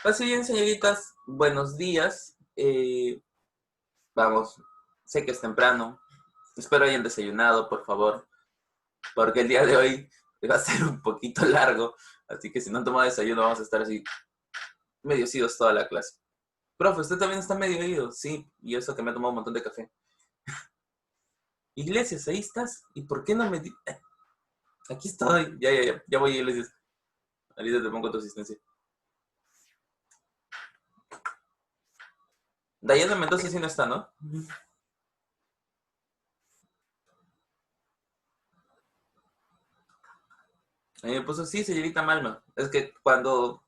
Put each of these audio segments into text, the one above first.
Pase bien, señoritas. Buenos días. Vamos, sé que es temprano. Espero hayan desayunado, por favor, porque el día de hoy va a ser un poquito largo. Así que si no han tomado desayuno, vamos a estar así medio idos toda la clase. Profe, usted también está medio ido. Sí, y eso que me ha tomado un montón de café. Iglesias, ahí estás. ¿Y por qué no me Aquí estoy. Ya voy, Iglesias. Ahorita te pongo tu asistencia. Dayana Mendoza sí no está, ¿no? A mí me puso, sí, señorita Malma. Es que cuando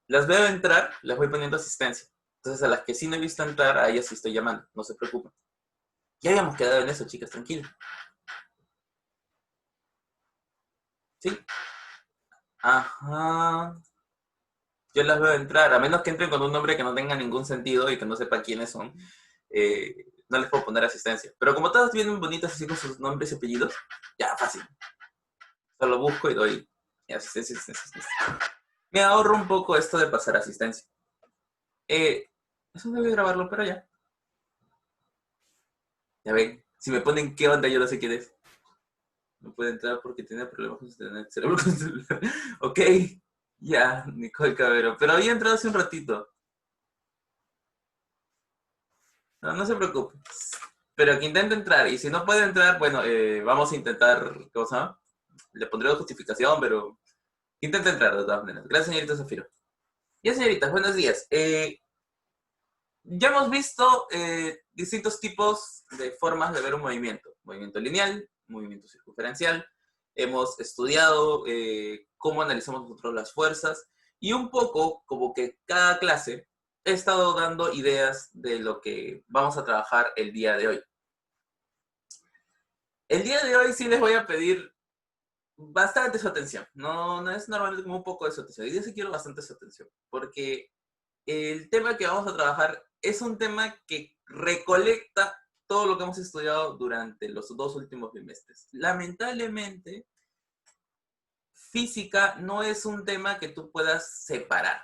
las veo entrar, les voy poniendo asistencia. Entonces a las que sí no he visto entrar, a ellas sí estoy llamando. No se preocupen. Ya habíamos quedado en eso, chicas, tranquilas. Sí. Ajá. Yo las veo entrar, a menos que entren con un nombre que no tenga ningún sentido y que no sepa quiénes son. No les puedo poner asistencia. Pero como todas vienen bonitas así con sus nombres y apellidos, ya, fácil. Solo busco y doy asistencia, asistencia, asistencia. Me ahorro un poco esto de pasar asistencia. Eh, Eso debe grabarlo, pero ya. Ya ven, si me ponen qué onda, yo no sé quién es. No puede entrar porque tiene problemas con su cerebro con su celular. Ok, ya, Nicole Cabero. Pero había entrado hace un ratito. No, no se preocupe. Pero que intente entrar. Y si no puede entrar, bueno, vamos a intentar, ¿cómo se llama? Le pondré una justificación, pero intente entrar de todas maneras. Gracias, señorita Zafiro. Ya, señoritas, buenos días. Ya hemos visto distintos tipos de formas de ver un movimiento. Movimiento lineal, movimiento circunferencial. Hemos estudiado cómo analizamos nosotros las fuerzas y un poco como que cada clase he estado dando ideas de lo que vamos a trabajar el día de hoy. El día de hoy sí les voy a pedir bastante su atención. No es normalmente como un poco de su atención. Hoy día sí quiero bastante su atención porque el tema que vamos a trabajar es un tema que recolecta todo lo que hemos estudiado durante los 2 últimos bimestres. Lamentablemente, física no es un tema que tú puedas separar.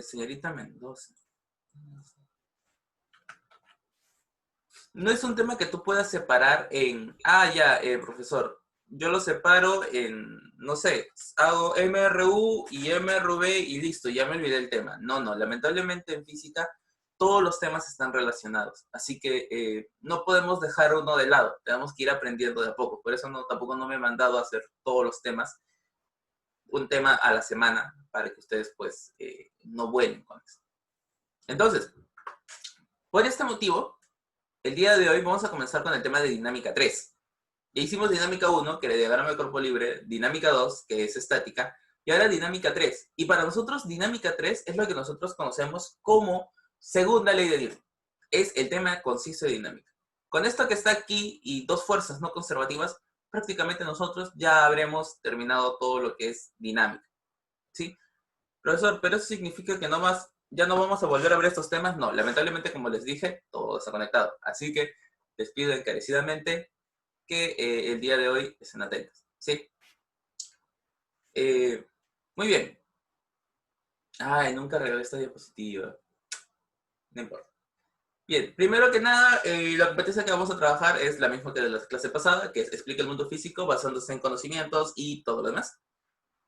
Señorita Mendoza. No es un tema que tú puedas separar en, ya, profesor, yo lo separo en, no sé, hago MRU y MRV y listo, ya me olvidé el tema. No, lamentablemente en física todos los temas están relacionados, así que no podemos dejar uno de lado, tenemos que ir aprendiendo de a poco, por eso tampoco no me he mandado a hacer todos los temas, un tema a la semana, para que ustedes pues no vuelen con eso. Entonces, por este motivo, el día de hoy vamos a comenzar con el tema de dinámica 3. Ya hicimos dinámica 1, que era diagrama de cuerpo libre, dinámica 2, que es estática, y ahora dinámica 3. Y para nosotros, dinámica 3 es lo que nosotros conocemos como segunda ley de Newton. Es el tema conciso de dinámica. Con esto que está aquí y dos fuerzas no conservativas, prácticamente nosotros ya habremos terminado todo lo que es dinámica. ¿Sí? Profesor, ¿pero eso significa que ya no vamos a volver a ver estos temas? No, lamentablemente, como les dije, todo está conectado. Así que les pido encarecidamente que el día de hoy estén atentos. ¿Sí? Muy bien. Ay, nunca regalé esta diapositiva. No importa. Bien, primero que nada, la competencia que vamos a trabajar es la misma que de la clase pasada, que es explica el mundo físico basándose en conocimientos y todo lo demás.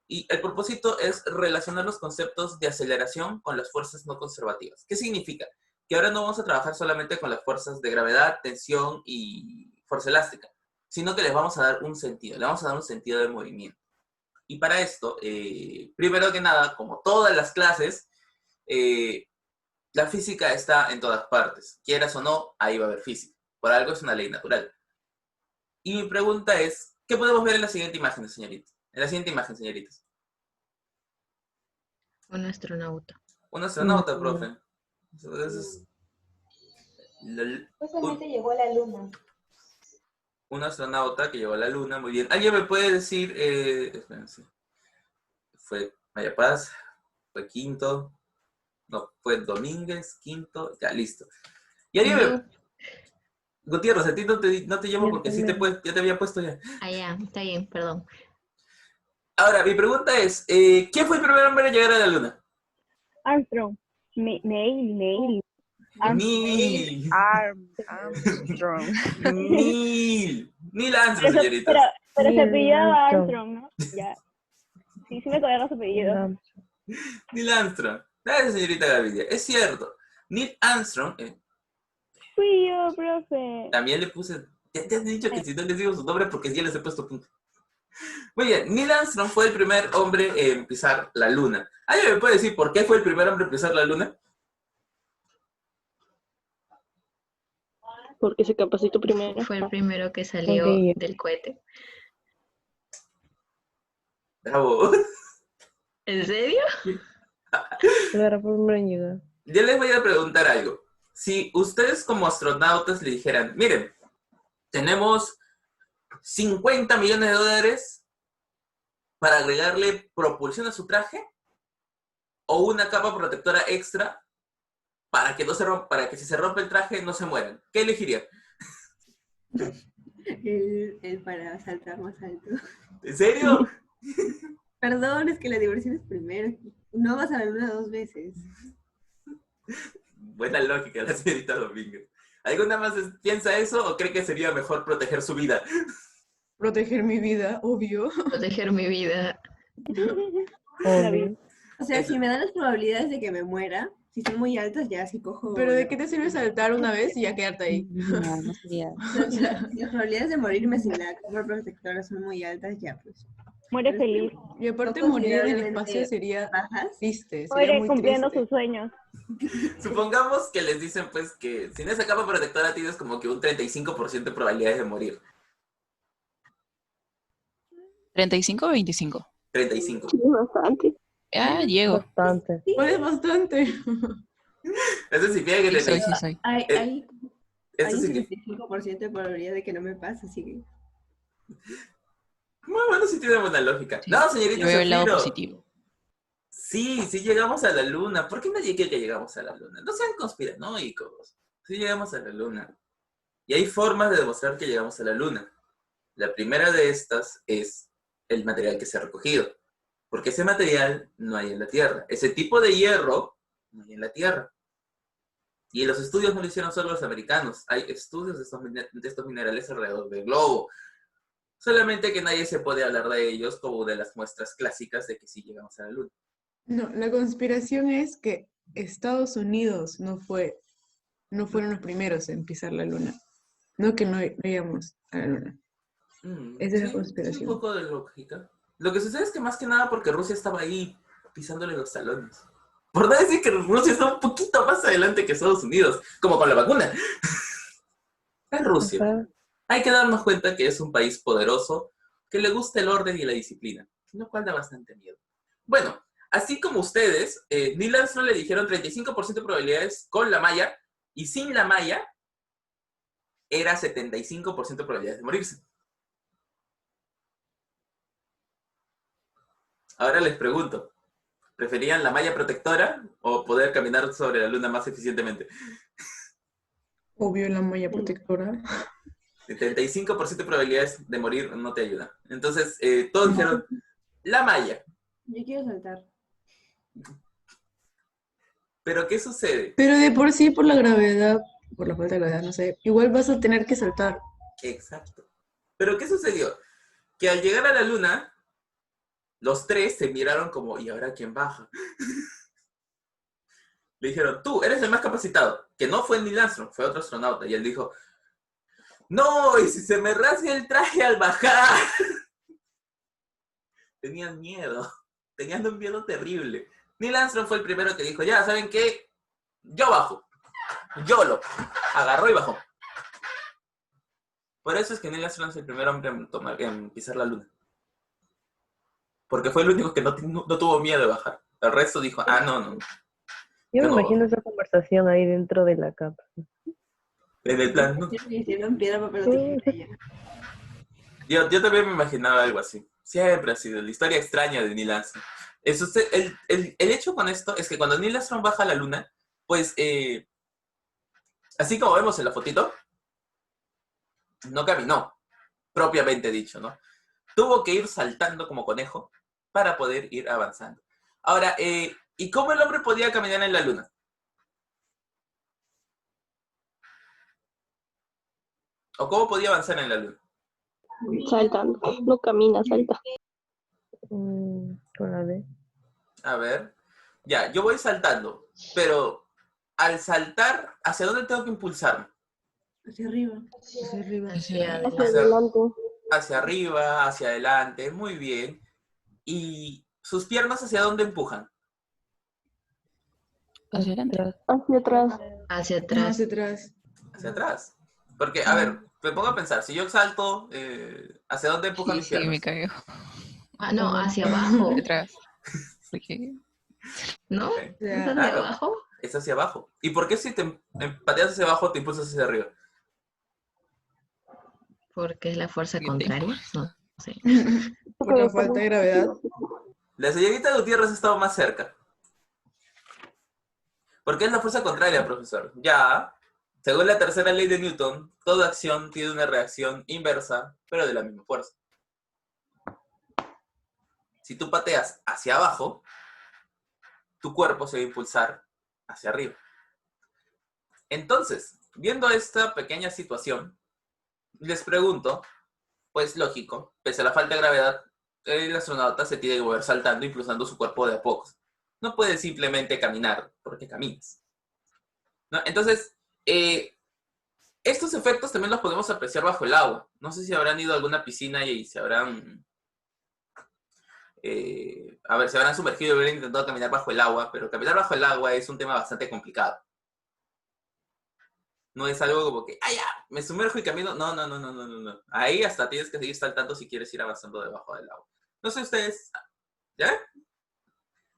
Y el propósito es relacionar los conceptos de aceleración con las fuerzas no conservativas. ¿Qué significa? Que ahora no vamos a trabajar solamente con las fuerzas de gravedad, tensión y fuerza elástica, sino que les vamos a dar un sentido, le vamos a dar un sentido de movimiento. Y para esto, primero que nada, como todas las clases, eh, la física está en todas partes. Quieras o no, ahí va a haber física. Por algo es una ley natural. Y mi pregunta es, ¿qué podemos ver en la siguiente imagen, señoritas? En la siguiente imagen, señoritas. Un astronauta. Un astronauta, profe. Eso es un, Justamente llegó a la luna. un astronauta que llegó a la luna, muy bien. ¿Alguien me puede decir, espérense, fue Maya Paz, fue Quinto, no, fue Domínguez, Quinto, ya, listo. Y alguien me, No, Gutiérrez, a ti no te llamo porque sí Miércoles. ya te había puesto ya. ya, está bien, perdón. Ahora, mi pregunta es, ¿quién fue el primer hombre en llegar a la luna? Armstrong. Neil. Neil. Armstrong. Neil Armstrong, señoritas. Pero se Neil apellidaba Armstrong. Armstrong, ¿no? Ya. Sí, me acuerdo su apellido. Neil Armstrong. Gracias, señorita Gaviria. Es cierto. Neil Armstrong, Fui yo, profe. también le puse... Ya te has dicho que si no les digo su nombre porque ya les he puesto punto. Muy bien, Neil Armstrong fue el primer hombre en pisar la luna. ¿Alguien me puede decir por qué fue el primer hombre en pisar la luna? Porque se capacitó primero. Fue el primero que salió Ok. del cohete. Bravo. ¿En serio? Era primero en llegar. Yo les voy a preguntar algo. Si ustedes como astronautas le dijeran, miren, tenemos 50 millones de dólares para agregarle propulsión a su traje o una capa protectora extra para que no se rompa, para que si se rompe el traje no se mueran, ¿qué elegirían? El para saltar más alto. ¿En serio? Perdón, es que la diversión es primero. No vas a la luna 2 veces. Buena lógica, la señorita Domínguez. ¿Alguna más piensa eso o cree que sería mejor proteger su vida? Proteger mi vida, obvio. Proteger mi vida. Obvio. O sea, Eso. si me dan las probabilidades de que me muera, si son muy altas, ya sí cojo. Pero ¿de qué te sirve saltar una vez y ya quedarte ahí? No, no sería. Si las probabilidades de morirme sin la capa protectora son muy altas, ya pues. Muere feliz. Y aparte No morir en el considerablemente espacio sería bajas. triste, sería Muere muy cumpliendo triste. sus sueños. Supongamos que les dicen pues que sin esa capa protectora tienes como que un 35% de probabilidades de morir. 35 o 25. 35. Sí, bastante. Ah, llego. Bastante. Puedes bastante. Eso significa que Sí soy, 35. sí soy. Hay un Eso significa... 75% de probabilidad de que no me pase, así que. Muy bueno, sí tiene buena lógica. Sí. No, señorita Yo veo el lado Zafiro. positivo. Sí, sí llegamos a la luna. ¿Por qué nadie quiere que llegamos a la luna? No sean conspiranoicos. Sí llegamos a la luna. Y hay formas de demostrar que llegamos a la luna. La primera de estas es el material que se ha recogido. Porque ese material no hay en la Tierra. Ese tipo de hierro no hay en la Tierra. Y los estudios no lo hicieron solo los americanos. Hay estudios de estos minerales alrededor del globo. Solamente que nadie se puede hablar de ellos como de las muestras clásicas de que sí llegamos a la luna. No, la conspiración es que Estados Unidos no fueron los primeros en pisar la luna. No que no íbamos a la luna. Esa es la Sí, conspiración. sí, un poco de lógica. Lo que sucede es que más que nada porque Rusia estaba ahí pisándole los talones. Por no decir que Rusia está un poquito más adelante que Estados Unidos, como con la vacuna. Es Rusia. Ajá. Hay que darnos cuenta que es un país poderoso, que le gusta el orden y la disciplina, lo cual da bastante miedo. Bueno, así como ustedes, Neil Armstrong le dijeron 35% de probabilidades con la malla, y sin la malla era 75% de probabilidades de morirse. Ahora les pregunto, ¿preferían la malla protectora o poder caminar sobre la luna más eficientemente? Obvio la malla protectora. 75% de probabilidades de morir no te ayuda. Entonces, todos dijeron, la malla. Yo quiero saltar. ¿Pero qué sucede? Pero de por sí, por la gravedad, por la falta de gravedad, no sé, igual vas a tener que saltar. Exacto. ¿Pero qué sucedió? Que al llegar a la luna, los tres se miraron como, ¿y ahora quién baja? Le dijeron, tú eres el más capacitado, que no fue Neil Armstrong, fue otro astronauta. Y él dijo, no, y si se me rasga el traje al bajar. Tenían miedo, tenían un miedo terrible. Neil Armstrong fue el primero que dijo, ya, ¿saben qué? Yo bajo. YOLO. Agarró y bajó. Por eso es que Neil Armstrong es el primer hombre en pisar la luna. Porque fue el único que no tuvo miedo de bajar. El resto dijo, no. Yo me No. imagino esa conversación ahí dentro de la capa. En el plan, no. Hicieron piedra, papel o tijera. Yo también me imaginaba algo así. Siempre ha sido la historia extraña de Neil Armstrong. El hecho con esto es que cuando Neil Armstrong baja a la luna, pues, así como vemos en la fotito, no caminó, propiamente dicho, ¿no? Tuvo que ir saltando como conejo para poder ir avanzando. Ahora, ¿Y cómo el hombre podía caminar en la luna? ¿O cómo podía avanzar en la luna? Saltando. No camina, salta. Con la D. A ver. Ya, yo voy saltando, pero al saltar, ¿hacia dónde tengo que impulsarme? Hacia arriba. Hacia arriba. Hacia Hacia Hacia- adelante. Hacia arriba, hacia adelante, muy bien. ¿Y sus piernas hacia dónde empujan? Hacia adelante. Atrás. Hacia atrás. hacia No, atrás. hacia atrás. Hacia atrás. Porque, a ver, me pongo a pensar, si yo salto, ¿hacia dónde empujan Sí, mis sí, piernas? me cayó. Ah, no, hacia abajo. Detrás. Porque ¿No? Ok, O ¿No es sea, hacia Claro. abajo? es hacia abajo. ¿Y por qué si te pateas hacia abajo te impulsas hacia arriba? Porque es la fuerza Porque tengo. contraria. No sé. por la falta de gravedad. La señorita Gutiérrez ha estado más cerca. ¿Por qué es la fuerza contraria, profesor? Ya, según la tercera ley de Newton, toda acción tiene una reacción inversa, pero de la misma fuerza. Si tú pateas hacia abajo, tu cuerpo se va a impulsar hacia arriba. Entonces, viendo esta pequeña situación, les pregunto, pues lógico, pese a la falta de gravedad, el astronauta se tiene que mover saltando, impulsando su cuerpo de a pocos. No puede simplemente caminar porque caminas, ¿no? Entonces, estos efectos también los podemos apreciar bajo el agua. No sé si habrán ido a alguna piscina y se habrán... se habrán sumergido y habrán intentado caminar bajo el agua, pero caminar bajo el agua es un tema bastante complicado. No es algo como que, ¡ah, ya! Me sumerjo y camino. No, no, no, no, no, no, no. Ahí hasta tienes que seguir saltando si quieres ir avanzando debajo del agua. No sé ustedes, ¿ya?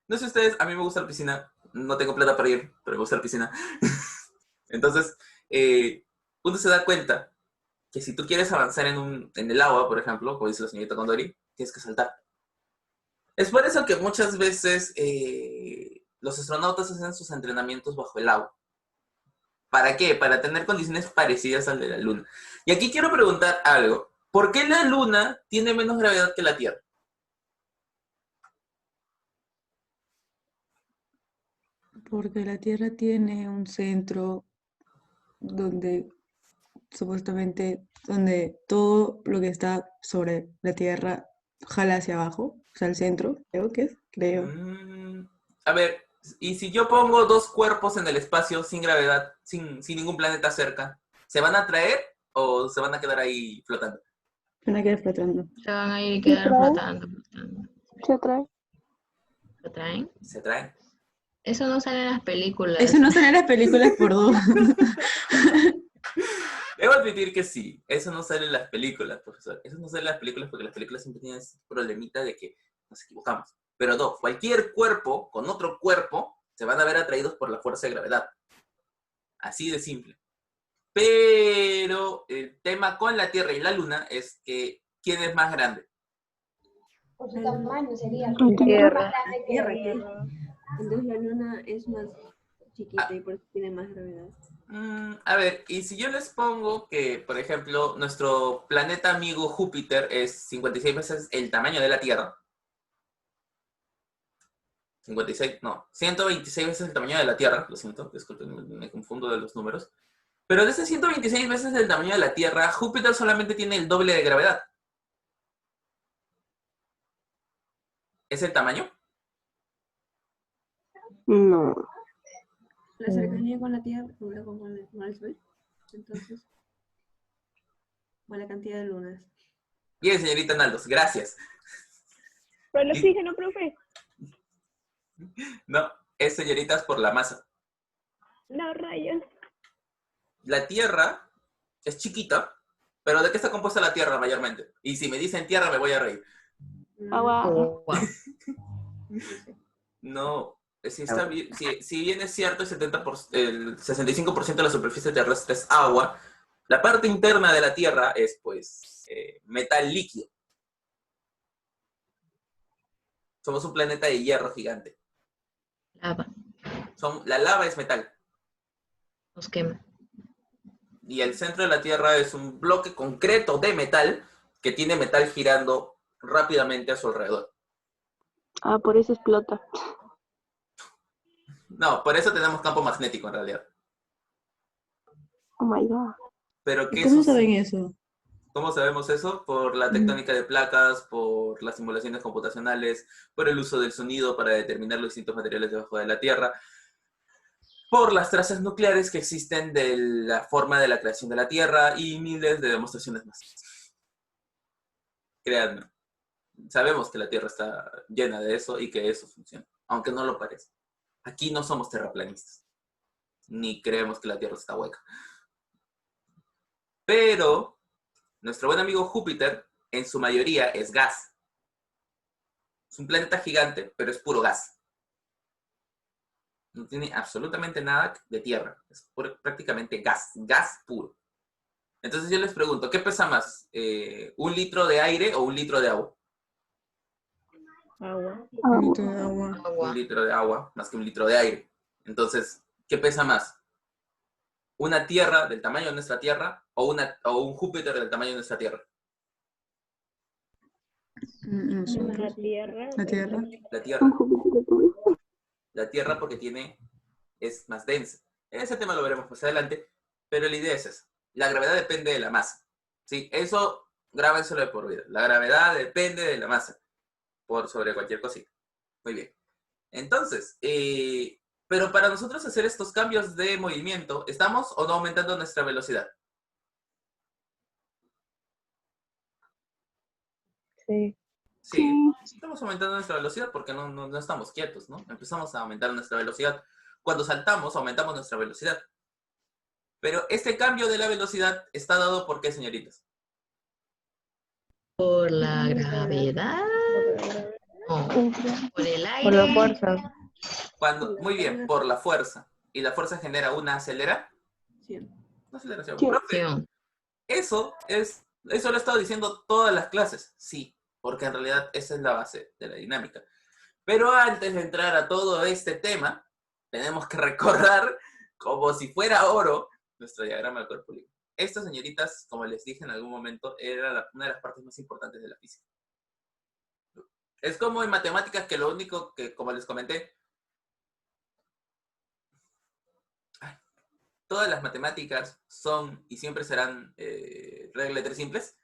No sé ustedes, a mí me gusta la piscina. No tengo plata para ir, pero me gusta la piscina. Entonces, uno se da cuenta que si tú quieres avanzar en el agua, por ejemplo, como dice la señorita Condori, tienes que saltar. Es por eso que muchas veces los astronautas hacen sus entrenamientos bajo el agua. ¿Para qué? Para tener condiciones parecidas al de la Luna. Y aquí quiero preguntar algo. ¿Por qué la Luna tiene menos gravedad que la Tierra? Porque la Tierra tiene un centro donde supuestamente, donde todo lo que está sobre la Tierra jala hacia abajo, o sea, el centro, creo. A ver, y si yo pongo dos cuerpos en el espacio sin gravedad, sin ningún planeta cerca, ¿se van a atraer o se van a quedar ahí flotando? Van a quedar flotando. Se van a ir y quedar Atrás. flotando. Se atrae. ¿Lo traen? Se atraen. Eso no sale en las películas. Eso no sale en las películas por dos. Debo admitir que sí, eso no sale en las películas, profesor. Eso no sale en las películas porque las películas siempre tienen ese problemita de que nos equivocamos. Pero no, cualquier cuerpo con otro cuerpo se van a ver atraídos por la fuerza de gravedad. Así de simple. Pero el tema con la Tierra y la Luna es que ¿quién es más grande? Por su tamaño sería. Tierra. Más grande que Tierra, la Tierra. Entonces la luna es más chiquita y por eso tiene más gravedad. A ver, y si yo les pongo que, por ejemplo, nuestro planeta amigo Júpiter es 56 veces el tamaño de la Tierra. 126 veces el tamaño de la Tierra, lo siento, disculpen, me confundo de los números. Pero de ese 126 veces el tamaño de la Tierra, Júpiter solamente tiene el doble de gravedad. ¿Es el tamaño? No. La cercanía con la Tierra, luego con el Sol, entonces, o la cantidad de lunas. Bien, señorita Naldos, gracias. Pero el oxígeno, profe. No, es señoritas por la masa. No, rayos. La Tierra es chiquita, pero ¿de qué está compuesta la Tierra mayormente? Y si me dicen Tierra me voy a reír. Agua. Oh, wow. No, si bien es cierto, el 65% de la superficie terrestre es agua, la parte interna de la Tierra es, pues, metal líquido. Somos un planeta de hierro gigante. Lava. La lava es metal. Nos quema. Y el centro de la Tierra es un bloque concreto de metal que tiene metal girando rápidamente a su alrededor. Ah, por eso explota. No, por eso tenemos campo magnético en realidad. Oh my god. Pero ¿Y ¿qué cómo sucede? saben eso? ¿Cómo sabemos eso? Por la tectónica de placas, por las simulaciones computacionales, por el uso del sonido para determinar los distintos materiales debajo de la Tierra, por las trazas nucleares que existen de la forma de la creación de la Tierra y miles de demostraciones más. Créanme, sabemos que la Tierra está llena de eso y que eso funciona, aunque no lo parezca. Aquí no somos terraplanistas, ni creemos que la Tierra está hueca. Pero nuestro buen amigo Júpiter, en su mayoría, es gas. Es un planeta gigante, pero es puro gas. No tiene absolutamente nada de tierra. Es prácticamente gas, gas puro. Entonces yo les pregunto, ¿qué pesa más? ¿Un litro de aire o un litro de agua? Agua. Un litro de agua. Un Agua. litro de agua más que un litro de aire. Entonces, ¿qué pesa más? ¿Una Tierra del tamaño de nuestra Tierra o un Júpiter del tamaño de nuestra Tierra? La Nosotros. Tierra. La Tierra. La Tierra. Un Júpiter también. La Tierra porque es más densa. Ese tema lo veremos más adelante, pero la idea es esa. La gravedad depende de la masa. ¿Sí? Eso grábenselo de por vida. La gravedad depende de la masa, por sobre cualquier cosita. Muy bien. Entonces, pero para nosotros hacer estos cambios de movimiento, ¿estamos o no aumentando nuestra velocidad? Sí. Sí, estamos aumentando nuestra velocidad porque no estamos quietos, ¿no? Empezamos a aumentar nuestra velocidad. Cuando saltamos, aumentamos nuestra velocidad. Pero este cambio de la velocidad está dado por qué, señoritas. Por la gravedad. No. Por el Por la aire. fuerza. Muy bien, por la fuerza. ¿Y la fuerza genera una Sí. Una aceleración. Sí. Profe, eso lo he estado diciendo todas las clases. Sí, porque en realidad esa es la base de la dinámica. Pero antes de entrar a todo este tema, tenemos que recordar, como si fuera oro, nuestro diagrama del cuerpo libre. Estas, señoritas, como les dije en algún momento, era una de las partes más importantes de la física. Es como en matemáticas que lo único que, como les comenté, todas las matemáticas son y siempre serán regla de tres simples.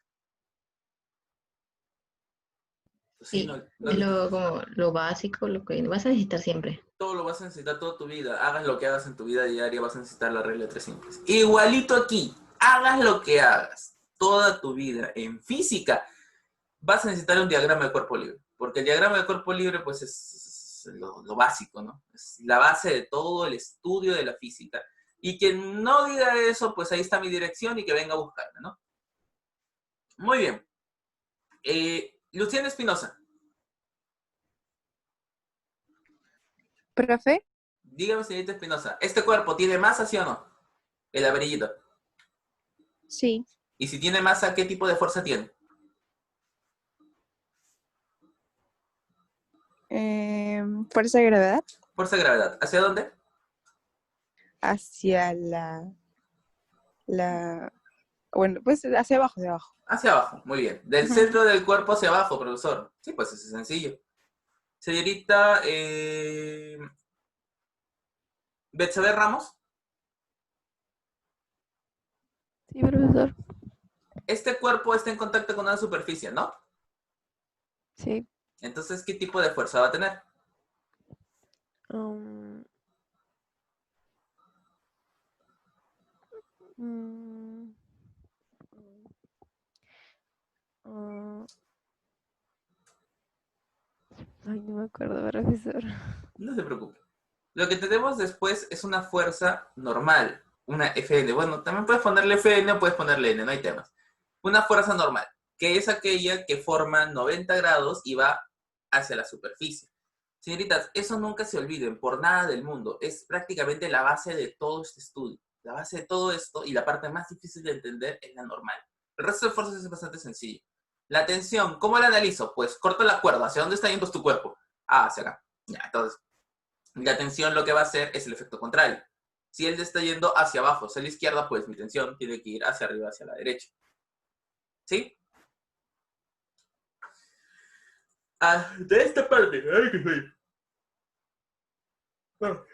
Sí, es como lo básico, lo que vas a necesitar siempre. Todo lo vas a necesitar toda tu vida. Hagas lo que hagas en tu vida diaria, vas a necesitar la regla de tres simples. Igualito aquí, hagas lo que hagas toda tu vida en física, vas a necesitar un diagrama de cuerpo libre. Porque el diagrama de cuerpo libre, pues, es lo básico, ¿no? Es la base de todo el estudio de la física. Y quien no diga eso, pues ahí está mi dirección y que venga a buscarme, ¿no? Muy bien. Luciana Espinosa. ¿Profe? Dígame, señorita Espinosa, ¿este cuerpo tiene masa, sí o no? El amarillito. Sí. Y si tiene masa, ¿qué tipo de fuerza tiene? Fuerza de gravedad Fuerza de gravedad. ¿Hacia dónde? hacia bueno, pues hacia abajo, hacia abajo. Hacia abajo, muy bien. Del centro del cuerpo hacia abajo, profesor. Sí, pues eso es sencillo. Señorita Betsabe Ramos, Sí, profesor. este cuerpo está en contacto con una superficie, ¿no? Sí. Entonces, ¿qué tipo de fuerza va a tener? Um, mm, Ay, no me acuerdo, profesor. No se preocupe. Lo que tenemos después es una fuerza normal, una FN. Bueno, también puedes ponerle FN o puedes ponerle N, no hay temas. Una fuerza normal, que es aquella que forma 90 grados y va hacia la superficie. Señoritas, eso nunca se olviden, por nada del mundo. Es prácticamente la base de todo este estudio. La base de todo esto y la parte más difícil de entender es la normal. El resto de fuerzas es bastante sencillo. La tensión, ¿cómo la analizo? Pues corto la cuerda. ¿Hacia dónde está yendo tu cuerpo? Ah, hacia acá. Ya, entonces, la tensión lo que va a hacer es el efecto contrario. Si él está yendo hacia abajo, hacia la izquierda, pues mi tensión tiene que ir hacia arriba, hacia la derecha. ¿Sí? De esta parte. Ay, qué feo.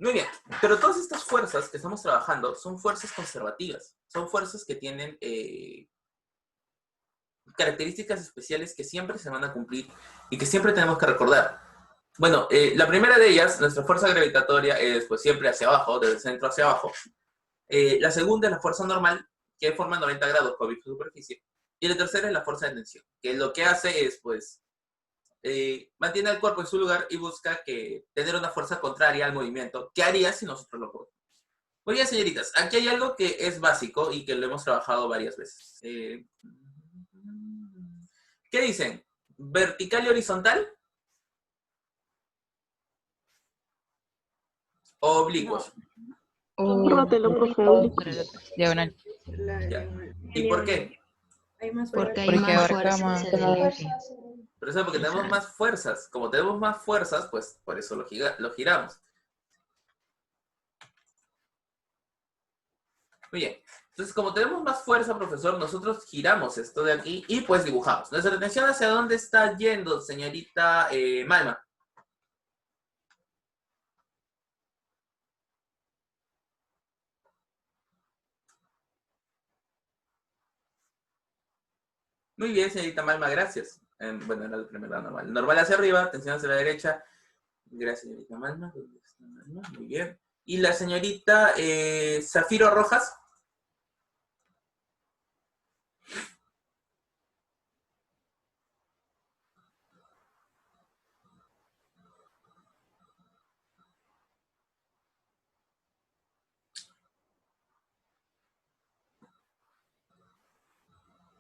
Muy bien, pero todas estas fuerzas que estamos trabajando son fuerzas conservativas, son fuerzas que tienen características especiales que siempre se van a cumplir y que siempre tenemos que recordar. Bueno, la primera de ellas, nuestra fuerza gravitatoria, es pues siempre hacia abajo, desde el centro hacia abajo. La segunda es la fuerza normal, que forma 90 grados con superficie. Y la tercera es la fuerza de tensión, que lo que hace es, pues, mantiene el cuerpo en su lugar y busca tener una fuerza contraria al movimiento. ¿Qué haría si nosotros lo podemos? Muy bien, señoritas, aquí hay algo que es básico y que lo hemos trabajado varias veces. ¿Qué dicen? ¿Vertical y horizontal? ¿O oblicuos? Rótelo, por favor. Diagonal. Ya. ¿Y por qué? Hay más Porque hay Porque más abarca fuerza más. en el eje. Pero eso porque tenemos más fuerzas. Como tenemos más fuerzas, pues por eso lo giramos. Muy bien. Entonces, como tenemos más fuerza, profesor, nosotros giramos esto de aquí y pues dibujamos. Nuestra atención hacia dónde está yendo, señorita Malma. Muy bien, señorita Malma, gracias. Bueno, era la primera normal. Normal hacia arriba, atención hacia la derecha. Gracias, señorita Malma. ¿Dónde está Malma? Muy bien. Y la señorita Zafiro Rojas.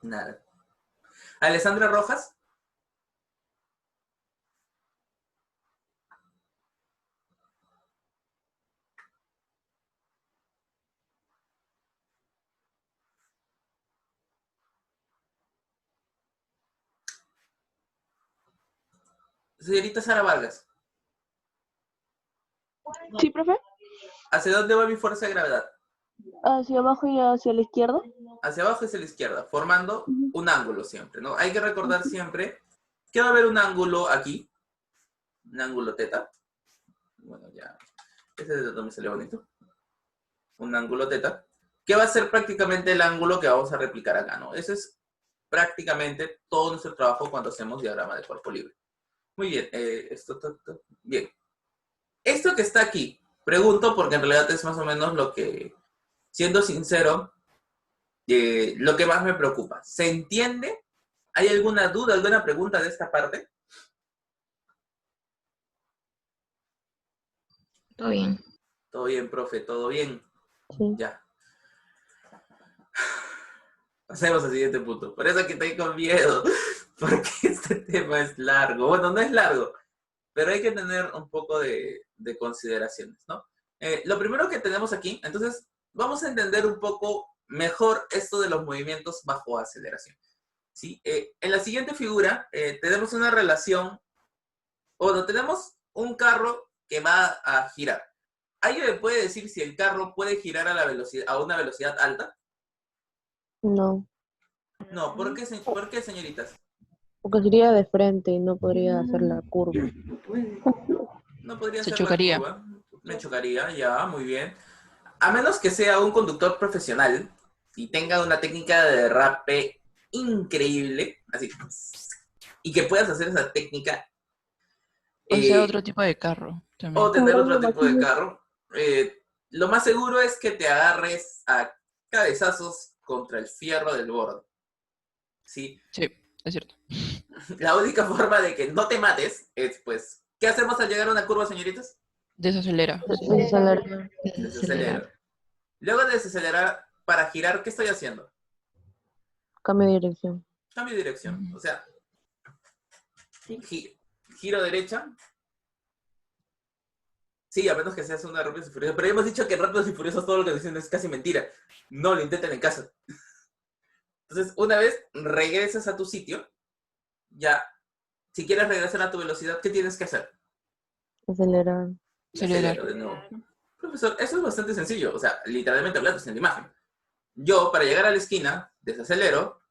Nada. Alessandra Rojas. Señorita Sara Vargas. Sí, profe. ¿Hacia dónde va mi fuerza de gravedad? Hacia abajo y hacia la izquierda. Hacia abajo y hacia la izquierda, formando un ángulo siempre, ¿no? Hay que recordar siempre que va a haber un ángulo aquí, un ángulo teta. Bueno, ya, ese es de donde me salió bonito. Un ángulo teta, que va a ser prácticamente el ángulo que vamos a replicar acá, ¿no? Ese es prácticamente todo nuestro trabajo cuando hacemos diagrama de cuerpo libre. Muy bien, bien. Esto que está aquí, pregunto porque en realidad es más o menos lo que, siendo sincero, lo que más me preocupa. ¿Se entiende? ¿Hay alguna duda, alguna pregunta de esta parte? Todo bien. Todo bien, profe, todo bien. Sí. Ya. Pasemos al siguiente punto. Por eso que estoy con miedo, porque este tema es largo. Bueno, no es largo, pero hay que tener un poco de consideraciones, ¿no? Lo primero que tenemos aquí, entonces, vamos a entender un poco mejor esto de los movimientos bajo aceleración. ¿Sí? En la siguiente figura tenemos una relación, no, tenemos un carro que va a girar. ¿Alguien me puede decir si el carro puede girar a una velocidad alta? No, No, ¿por qué, señoritas? porque sería de frente y no podría hacer la curva. No puede. No podría Se ser chocaría. la curva. Me chocaría, ya, muy bien. A menos que sea un conductor profesional y tenga una técnica de derrape increíble, así, y que puedas hacer esa técnica. O sea, otro tipo de carro también. O tener otro tipo de carro. Lo más seguro es que te agarres a cabezazos contra el fierro del borde. ¿Sí? Sí, es cierto. La única forma de que no te mates es, pues, ¿qué hacemos al llegar a una curva, señoritas? Desacelera. Desacelero. Luego de desacelerar, para girar, ¿qué estoy haciendo? Cambio de dirección. Cambio de dirección. O sea, giro derecha. Sí, a menos que seas una Rápidos y Furiosos. Pero ya hemos dicho que en Rápidos y Furiosos todo lo que dicen es casi mentira. No, lo intenten en casa. Entonces, una vez regresas a tu sitio, ya, si quieres regresar a tu velocidad, ¿qué tienes que hacer? Acelerar. Acelero de nuevo. Profesor, eso es bastante sencillo. O sea, literalmente hablando, es en la imagen. Yo, para llegar a la esquina, desacelero,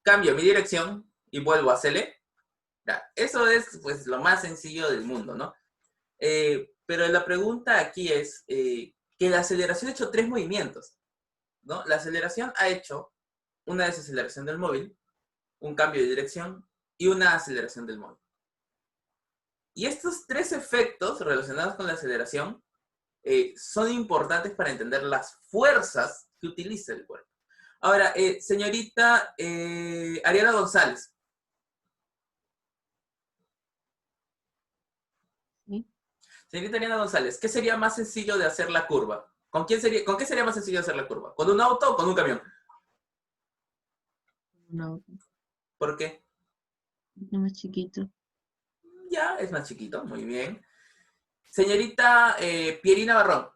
cambio mi dirección y vuelvo a acelerar. Eso es, pues, lo más sencillo del mundo, ¿no? pero la pregunta aquí es que la aceleración ha hecho 3 movimientos, ¿no? La aceleración ha hecho una desaceleración del móvil, un cambio de dirección y una aceleración del móvil. Y estos 3 efectos relacionados con la aceleración son importantes para entender las fuerzas que utiliza el cuerpo. Ahora, señorita Ariana González. Sí. Señorita Ariana González, ¿qué sería más sencillo de hacer la curva? ¿Con qué sería más sencillo de hacer la curva? ¿Con un auto o con un camión? No, ¿Por qué? es más chiquito. Ya, es más chiquito, muy bien. Señorita Pierina Barrón.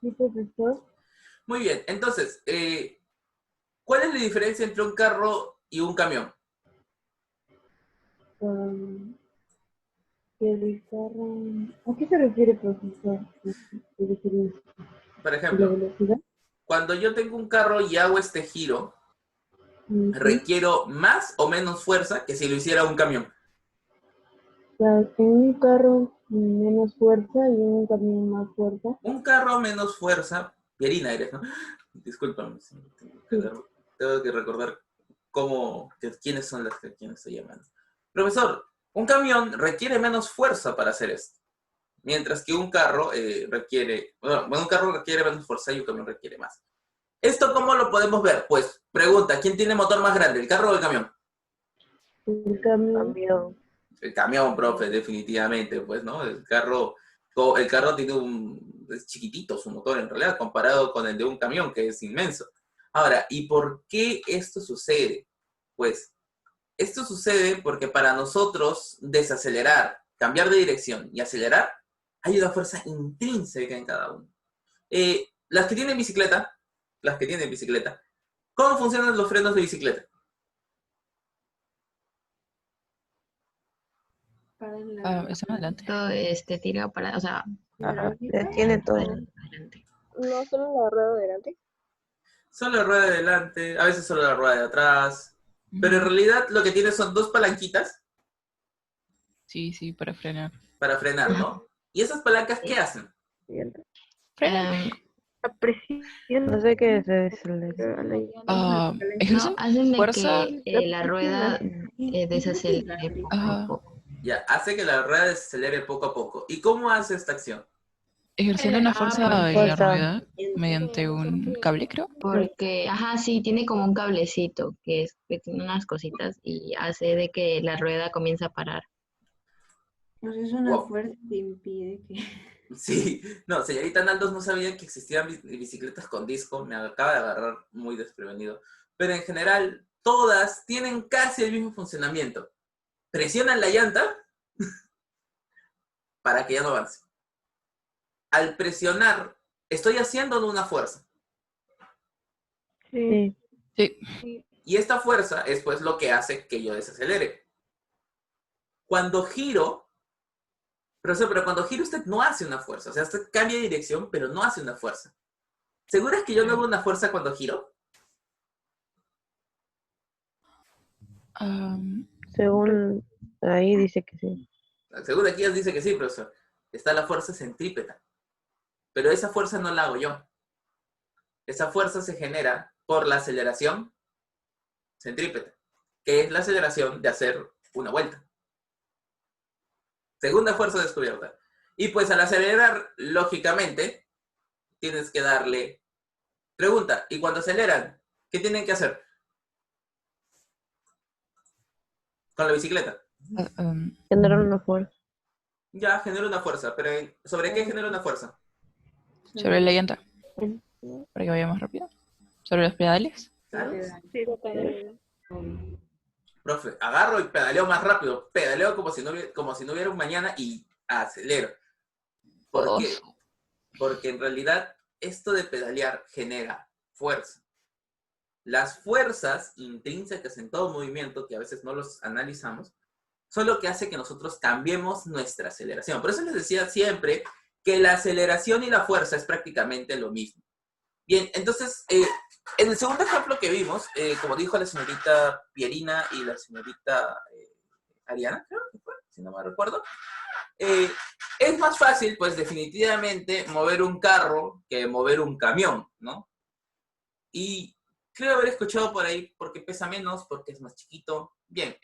Sí, profesor. Muy bien, entonces, ¿cuál es la diferencia entre un carro y un camión? ¿A qué se refiere, profesor? Por ¿La ejemplo, velocidad? cuando yo tengo un carro y hago este giro, ¿requiero más o menos fuerza que si lo hiciera un camión? O sea, en un carro menos fuerza y en un camión más fuerza. Un carro menos fuerza, Pierina eres, ¿no? Discúlpame, tengo que recordar quiénes son las que quienes estoy llamando. Profesor, un camión requiere menos fuerza para hacer esto, mientras que un carro un carro requiere menos fuerza y un camión requiere más. ¿Esto cómo lo podemos ver? Pues, pregunta, ¿quién tiene motor más grande, el carro o el camión? El camión. El camión, profe, definitivamente, pues, ¿no? El carro tiene es chiquitito su motor en realidad, comparado con el de un camión, que es inmenso. Ahora, ¿y por qué esto sucede? Pues, esto sucede porque para nosotros desacelerar, cambiar de dirección y acelerar, hay una fuerza intrínseca en cada uno. Las que tienen bicicleta, ¿cómo funcionan los frenos de bicicleta? Está más adelante. Todo tira para, o sea, Ajá, tiene todo. adelante. No solo la rueda delante. Solo la rueda de delante, a veces solo la rueda de atrás, pero en realidad lo que tiene son 2 palanquitas Sí, para frenar. para frenar, ¿no? ¿Y esas palancas qué hacen? Frenar. La presión. No sé qué es eso. No, ¿Ejercen hacen de fuerza? que la rueda desacelere poco a Ajá. poco. Ya, hace que la rueda desacelere poco a poco. ¿Y cómo hace esta acción? Ejerciendo una fuerza en la rueda mediante un cable, creo. Porque, sí, tiene como un cablecito que tiene unas cositas y hace de que la rueda comience a parar. Pues es una Wow. fuerza que impide que... Sí, no, señorita Naldos no sabía que existían bicicletas con disco, me acaba de agarrar muy desprevenido. Pero en general, todas tienen casi el mismo funcionamiento. Presionan la llanta para que ya no avance. Al presionar, estoy haciendo una fuerza. Sí. Sí. Y esta fuerza es pues lo que hace que yo desacelere. Cuando giro, pero cuando giro usted no hace una fuerza. O sea, usted cambia de dirección, pero no hace una fuerza. ¿Segura es que yo no hago una fuerza cuando giro? Según ahí dice que sí. Seguro aquí dice que sí, profesor. Está la fuerza centrípeta. Pero esa fuerza no la hago yo. Esa fuerza se genera por la aceleración centrípeta, que es la aceleración de hacer una vuelta. Segunda fuerza descubierta. Y pues al acelerar, lógicamente, tienes que darle... Pregunta, ¿y cuando aceleran, qué tienen que hacer? Con la bicicleta. Generar una fuerza. Ya, genera una fuerza, pero ¿sobre qué genera una fuerza? Sobre la llanta. Para que vaya más rápido. Sobre los pedales. Sí, totalmente. Profe, agarro y pedaleo más rápido. Pedaleo como si no hubiera un mañana y acelero. ¿Por qué? Porque en realidad esto de pedalear genera fuerza. Las fuerzas intrínsecas en todo movimiento, que a veces no los analizamos, son lo que hace que nosotros cambiemos nuestra aceleración. Por eso les decía siempre que la aceleración y la fuerza es prácticamente lo mismo. Bien, entonces, en el segundo ejemplo que vimos, como dijo la señorita Pierina y la señorita Ariana, creo que fue, si no me recuerdo. Es más fácil, pues definitivamente, mover un carro que mover un camión, ¿no? Y creo haber escuchado por ahí porque pesa menos, porque es más chiquito. Bien,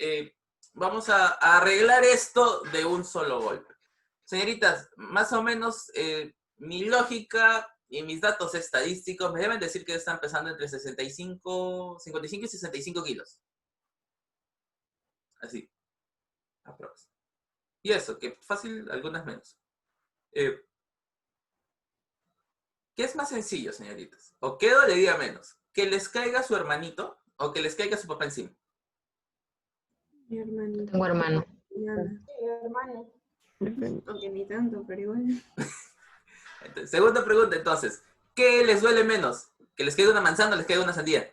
vamos a arreglar esto de un solo golpe. Señoritas, más o menos mi lógica y mis datos estadísticos me deben decir que están pesando entre 55 y 65 kilos. Así, aprox. Y eso, que fácil, algunas menos. ¿Qué es más sencillo, señoritas? ¿O qué dolería menos? ¿Que les caiga su hermanito o que les caiga su papá encima? Mi hermanito. Tengo hermano. Nada. Hermano. Aunque ni tanto, pero igual. Entonces, segunda pregunta, entonces. ¿Qué les duele menos? ¿Que les caiga una manzana o les caiga una sandía?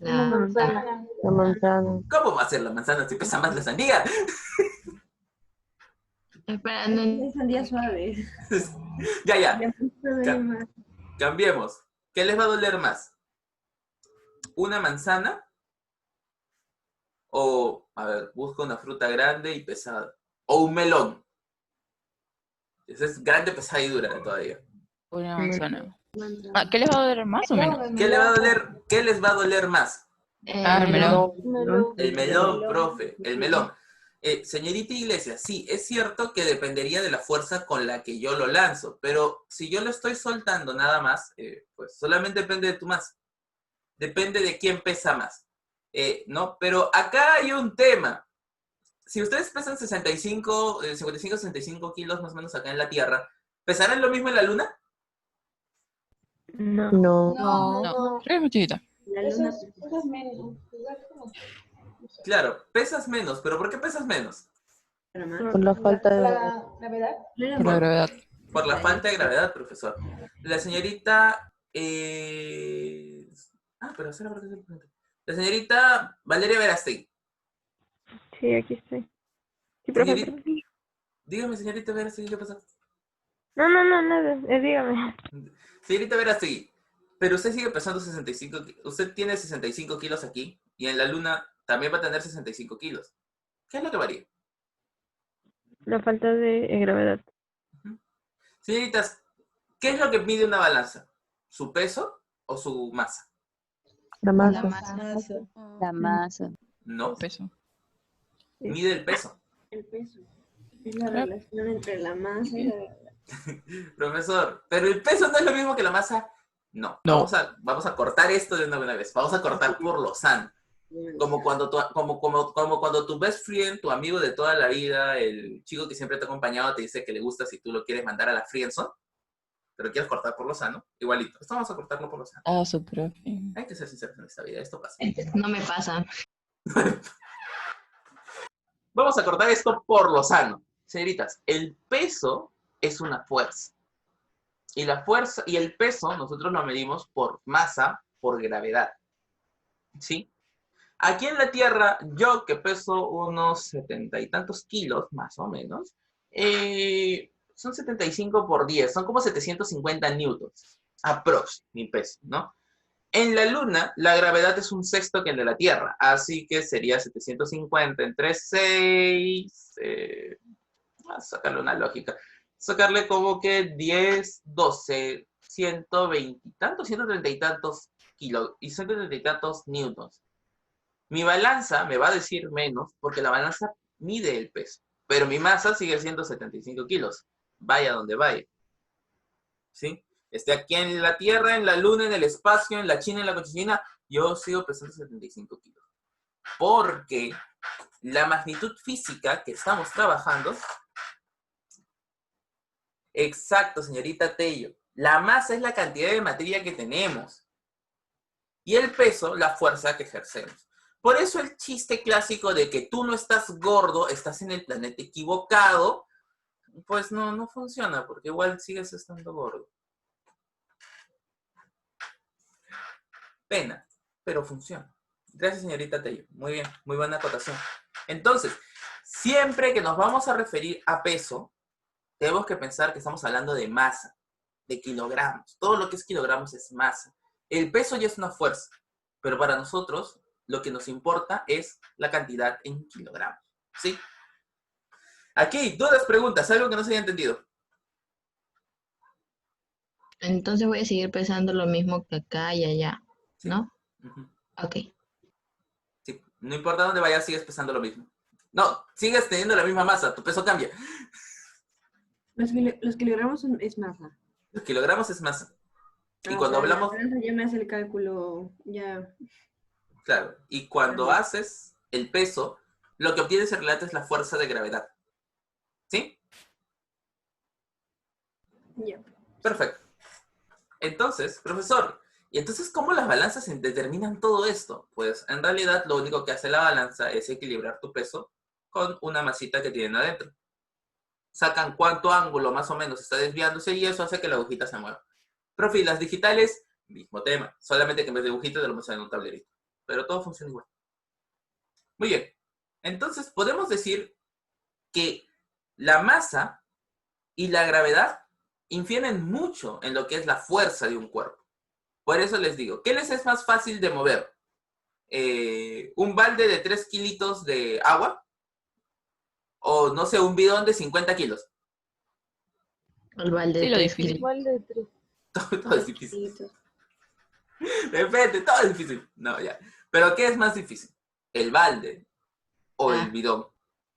Una manzana. La manzana. ¿Cómo va a ser la manzana si pesa más la sandía? Espera, no, Es sandía suave. Ya. Ya me duele más. Cambiemos. ¿Qué les va a doler más? ¿Una manzana? O, a ver, busca una fruta grande y pesada. O un melón. Esa es grande, pesada y dura todavía. Una manzana. Manzana. ¿Qué les va a doler más o menos? ¿Qué les va a doler más? Ah, el melón. El melón, profe, el melón. Señorita Iglesias, sí, es cierto que dependería de la fuerza con la que yo lo lanzo, pero si yo lo estoy soltando nada más, pues solamente depende de tu masa. Depende de quién pesa más. ¿No? Pero acá hay un tema. Si ustedes pesan 55, 55, 65 kilos más o menos acá en la Tierra, ¿pesarán lo mismo en la Luna? No. No, creo que es muy chiquita. La luna. Esas menos. Claro, pesas menos, pero ¿por qué pesas menos? Para más. Por la falta de... La gravedad. Por la gravedad. Por la falta de gravedad, profesor. La señorita... pero esa era la pregunta. La señorita Valeria Verástegui. Sí, aquí estoy. Sí, profe. Señorita, dígame, señorita Verástegui, ¿qué pasa? No, nada. Dígame. Señorita Verástegui, pero usted sigue pesando 65 kilos. Usted tiene 65 kilos aquí y en la Luna también va a tener 65 kilos. ¿Qué es lo que varía? La falta de gravedad. Señoritas, ¿qué es lo que mide una balanza? ¿Su peso o su masa? La la masa. masa. La masa. No, Peso. mide el peso. El peso. Es la relación entre la masa y la gravedad. Profesor, ¿pero el peso no es lo mismo que la masa? No. No. Vamos a cortar esto de una buena vez. Vamos a cortar por lo sano. Como cuando tu best friend, tu amigo de toda la vida, el chico que siempre te ha acompañado, te dice que le gusta si tú lo quieres mandar a la friendzone, pero quieres cortar por lo sano, igualito. Esto vamos a cortarlo por lo sano. Ah, su profe. Hay que ser sinceros en esta vida, esto pasa. No me pasa. Vamos a cortar esto por lo sano. Señoritas, el peso es una fuerza. Y la fuerza y el peso nosotros lo medimos por masa, por gravedad. ¿Sí? Aquí en la Tierra, yo que peso unos 70 y tantos kilos, más o menos, son 75 por 10, son como 750 newtons, aprox, mi peso, ¿no? En la Luna, la gravedad es un sexto que el de la Tierra, así que sería 750 entre 6, a sacarle una lógica, sacarle como que 10, 12, 120 y tantos, 130 y tantos kilos, y 130 y tantos newtons. Mi balanza me va a decir menos porque la balanza mide el peso, pero mi masa sigue siendo 75 kilos, vaya donde vaya. ¿Sí? Esté aquí en la Tierra, en la Luna, en el espacio, en la China, en la Cochina, yo sigo pesando 75 kilos. Porque la magnitud física que estamos trabajando... Exacto, señorita Tello. La masa es la cantidad de materia que tenemos. Y el peso, la fuerza que ejercemos. Por eso el chiste clásico de que tú no estás gordo, estás en el planeta equivocado, pues no funciona, porque igual sigues estando gordo. Pena, pero funciona. Gracias, señorita Tello. Muy bien, muy buena acotación. Entonces, siempre que nos vamos a referir a peso, tenemos que pensar que estamos hablando de masa, de kilogramos. Todo lo que es kilogramos es masa. El peso ya es una fuerza, pero para nosotros lo que nos importa es la cantidad en kilogramos. ¿Sí? Aquí, dudas, preguntas, algo que no se haya entendido. Entonces voy a seguir pesando lo mismo que acá y allá, Sí. ¿no? Ujú. Ok. Sí, no importa dónde vayas, sigues pesando lo mismo. No, sigues teniendo la misma masa, tu peso cambia. Los kilogramos es masa. Los kilogramos es masa. Y Ah, cuando pero la hablamos, balanza ya me hace el cálculo, ya. claro, y cuando haces el peso, lo que obtienes en realidad es la fuerza de gravedad. ¿Sí? Ya. Perfecto. Entonces, profesor, ¿y entonces cómo las balanzas determinan todo esto? Pues en realidad lo único que hace la balanza es equilibrar tu peso con una masita que tienen adentro. Sacan cuánto ángulo más o menos está desviándose y eso hace que la agujita se mueva. Profe, las digitales, mismo tema, solamente que en vez de agujitas lo muestran en un tablerito. Pero todo funciona igual. Muy bien. Entonces, podemos decir que la masa y la gravedad infieren mucho en lo que es la fuerza de un cuerpo. Por eso les digo, ¿qué les es más fácil de mover? ¿Un balde de 3 kilitos de agua? O, no sé, un bidón de 50 kilos. El balde Sí, de lo 3 difícil. kilos. Igual de 3. Todo es difícil. Depende, todo es difícil. No, ya. ¿Pero qué es más difícil? ¿El balde o el bidón?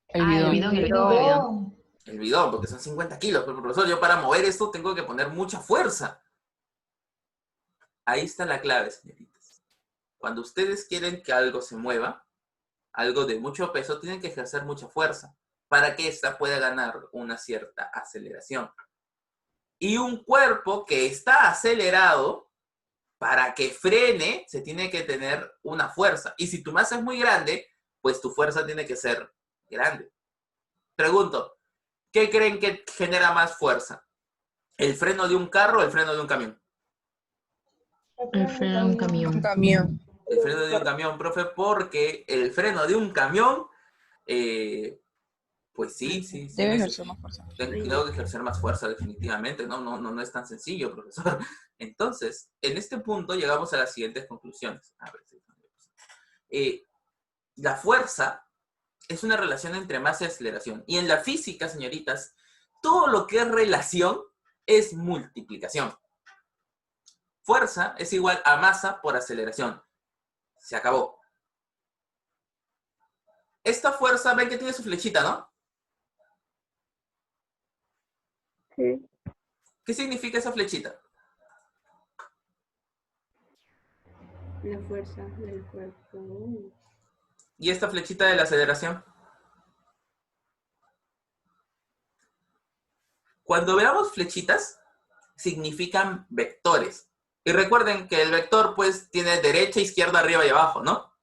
El El bidón. bidón. El bidón, porque son 50 kilos. Pero, profesor, yo para mover esto tengo que poner mucha fuerza. Ahí está la clave, señoritas. Cuando ustedes quieren que algo se mueva, algo de mucho peso, tienen que ejercer mucha fuerza para que ésta pueda ganar una cierta aceleración. Y un cuerpo que está acelerado, para que frene, se tiene que tener una fuerza. Y si tu masa es muy grande, pues tu fuerza tiene que ser grande. Pregunto, ¿qué creen que genera más fuerza? ¿El freno de un carro o el freno de un camión? El freno de un Un camión. camión. El freno de un camión, profe, porque el freno de un camión, pues sí Debe ejercer más fuerza. tengo que ejercer más fuerza definitivamente, no es tan sencillo, profesor. Entonces, en este punto llegamos a las siguientes conclusiones. A ver, la fuerza es una relación entre masa y aceleración. Y en la física, señoritas, todo lo que es relación es multiplicación. Fuerza es igual a masa por aceleración. Se acabó. Esta fuerza, ven que tiene su flechita, ¿no? Sí. ¿Qué significa esa flechita? La fuerza del cuerpo. ¿Y esta flechita de la aceleración? Cuando veamos flechitas, significan vectores. Y recuerden que el vector, pues, tiene derecha, izquierda, arriba y abajo, ¿no?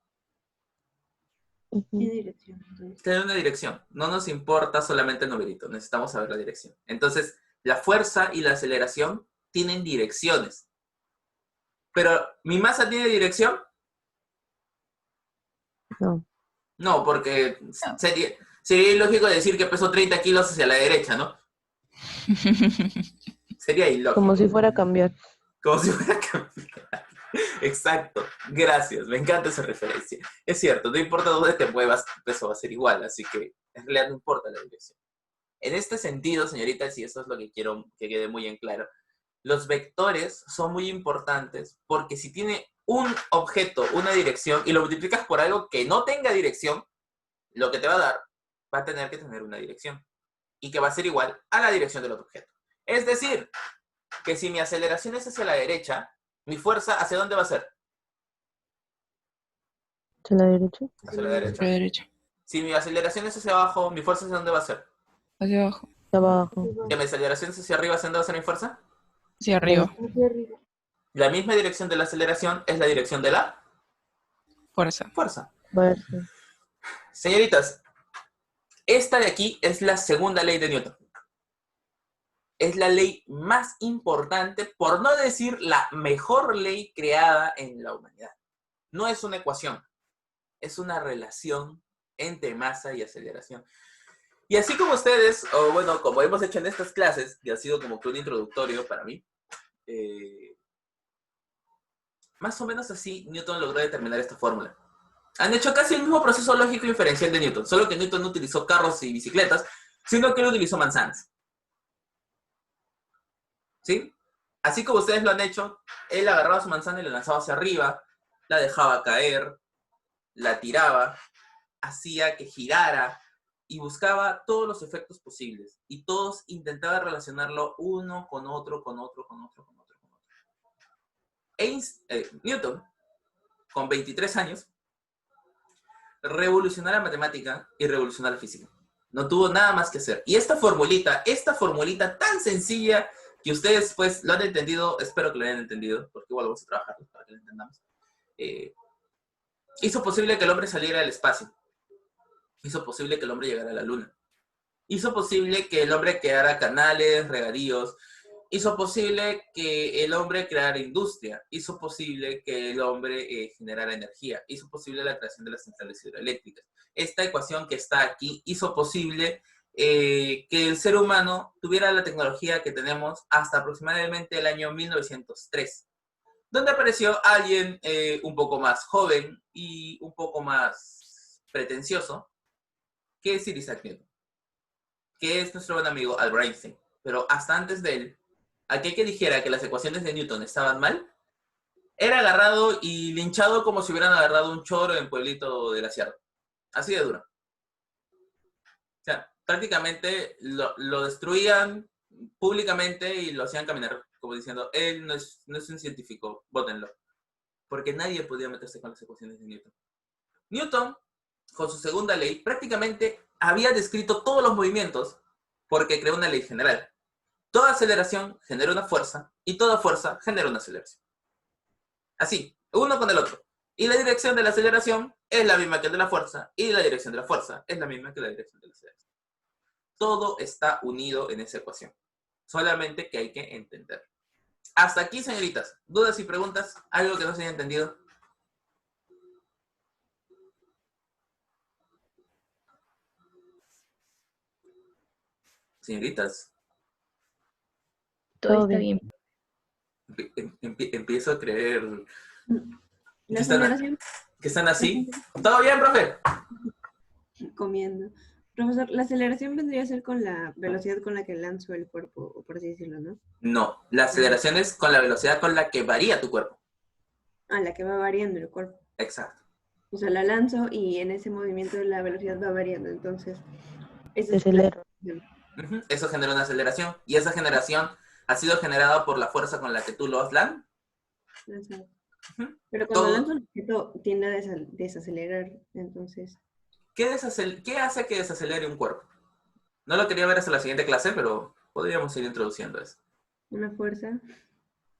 ¿Qué dirección? Entonces? Tiene una dirección. No nos importa solamente el numerito, necesitamos saber la dirección. Entonces, la fuerza y la aceleración tienen direcciones. Pero, ¿mi masa tiene dirección? No. No, porque sería ilógico decir que peso 30 kilos hacia la derecha, ¿no? Sería ilógico. Como si fuera a cambiar. Como si fuera a cambiar. Exacto. Gracias. Me encanta esa referencia. Es cierto, no importa dónde te muevas, tu peso va a ser igual, así que en realidad no importa la dirección. En este sentido, señoritas, y eso es lo que quiero que quede muy en claro, los vectores son muy importantes porque si tiene un objeto, una dirección, y lo multiplicas por algo que no tenga dirección, lo que te va a dar va a tener que tener una dirección y que va a ser igual a la dirección del otro objeto. Es decir, que si mi aceleración es hacia la derecha, mi fuerza ¿hacia dónde va a ser? ¿Hacia la derecha? Hacia la derecha. Hacia la derecha. Si mi aceleración es hacia abajo, mi fuerza ¿hacia dónde va a ser? Hacia abajo. Hacia abajo. Si mi aceleración es hacia arriba, ¿hacia dónde va a ser mi fuerza? Hacia arriba. Hacia arriba. La misma dirección de la aceleración es la dirección de la Fuerza. fuerza. Fuerza. Señoritas, esta de aquí es la segunda ley de Newton. Es la ley más importante, por no decir la mejor ley creada en la humanidad. No es una ecuación, es una relación entre masa y aceleración. Y así como ustedes, o bueno, como hemos hecho en estas clases, y ha sido como que un introductorio para mí, más o menos así Newton logró determinar esta fórmula. Han hecho casi el mismo proceso lógico inferencial de Newton, solo que Newton no utilizó carros y bicicletas, sino que él utilizó manzanas. ¿Sí? Así como ustedes lo han hecho, él agarraba su manzana y la lanzaba hacia arriba, la dejaba caer, la tiraba, hacía que girara y buscaba todos los efectos posibles. Y todos intentaba relacionarlo uno con otro, con otro, con otro, con otro, con otro. Newton, con 23 años, revolucionó la matemática y revolucionó la física. No tuvo nada más que hacer. Y esta formulita tan sencilla que ustedes pues lo han entendido, espero que lo hayan entendido, porque igual vamos a trabajar para que lo entendamos, hizo posible que el hombre saliera del espacio. Hizo posible que el hombre llegara a la luna. Hizo posible que el hombre creara canales, regadíos. Hizo posible que el hombre creara industria. Hizo posible que el hombre generara energía. Hizo posible la creación de las centrales hidroeléctricas. Esta ecuación que está aquí hizo posible que el ser humano tuviera la tecnología que tenemos hasta aproximadamente el año 1903, donde apareció alguien un poco más joven y un poco más pretencioso, que es Sir Isaac Newton, que es nuestro buen amigo Albert Einstein. Pero hasta antes de él, aquel que dijera que las ecuaciones de Newton estaban mal, era agarrado y linchado como si hubieran agarrado un choro en Pueblito de la Sierra. Así de duro. O sea, prácticamente lo destruían públicamente y lo hacían caminar, como diciendo, él no es un científico, vótenlo. Porque nadie podía meterse con las ecuaciones de Newton. Newton, con su segunda ley, prácticamente había descrito todos los movimientos porque creó una ley general. Toda aceleración genera una fuerza y toda fuerza genera una aceleración. Así, uno con el otro. Y la dirección de la aceleración es la misma que la de la fuerza y la dirección de la fuerza es la misma que la dirección de la aceleración. Todo está unido en esa ecuación. Solamente que hay que entender. Hasta aquí, señoritas. ¿Dudas y preguntas? ¿Algo que no se haya entendido? Señoritas. Todo está bien. Empiezo a creer La aceleración. que están así. ¿Todo bien, profe? Comiendo. Profesor, la aceleración vendría a ser con la velocidad con la que lanzo el cuerpo, o por así decirlo, ¿no? No, la aceleración es con la velocidad con la que varía tu cuerpo. Ah, la que va variando el cuerpo. Exacto. O sea, la lanzo y en ese movimiento la velocidad va variando, entonces... Esa es Acelero. Eso genera una aceleración. Y esa generación ha sido generada por la fuerza con la que tú lo has lanzado. Pero cuando lanzo el objeto tiende a desacelerar, entonces... ¿Qué hace que desacelere un cuerpo? No lo quería ver hasta la siguiente clase, pero podríamos ir introduciendo eso. Una fuerza.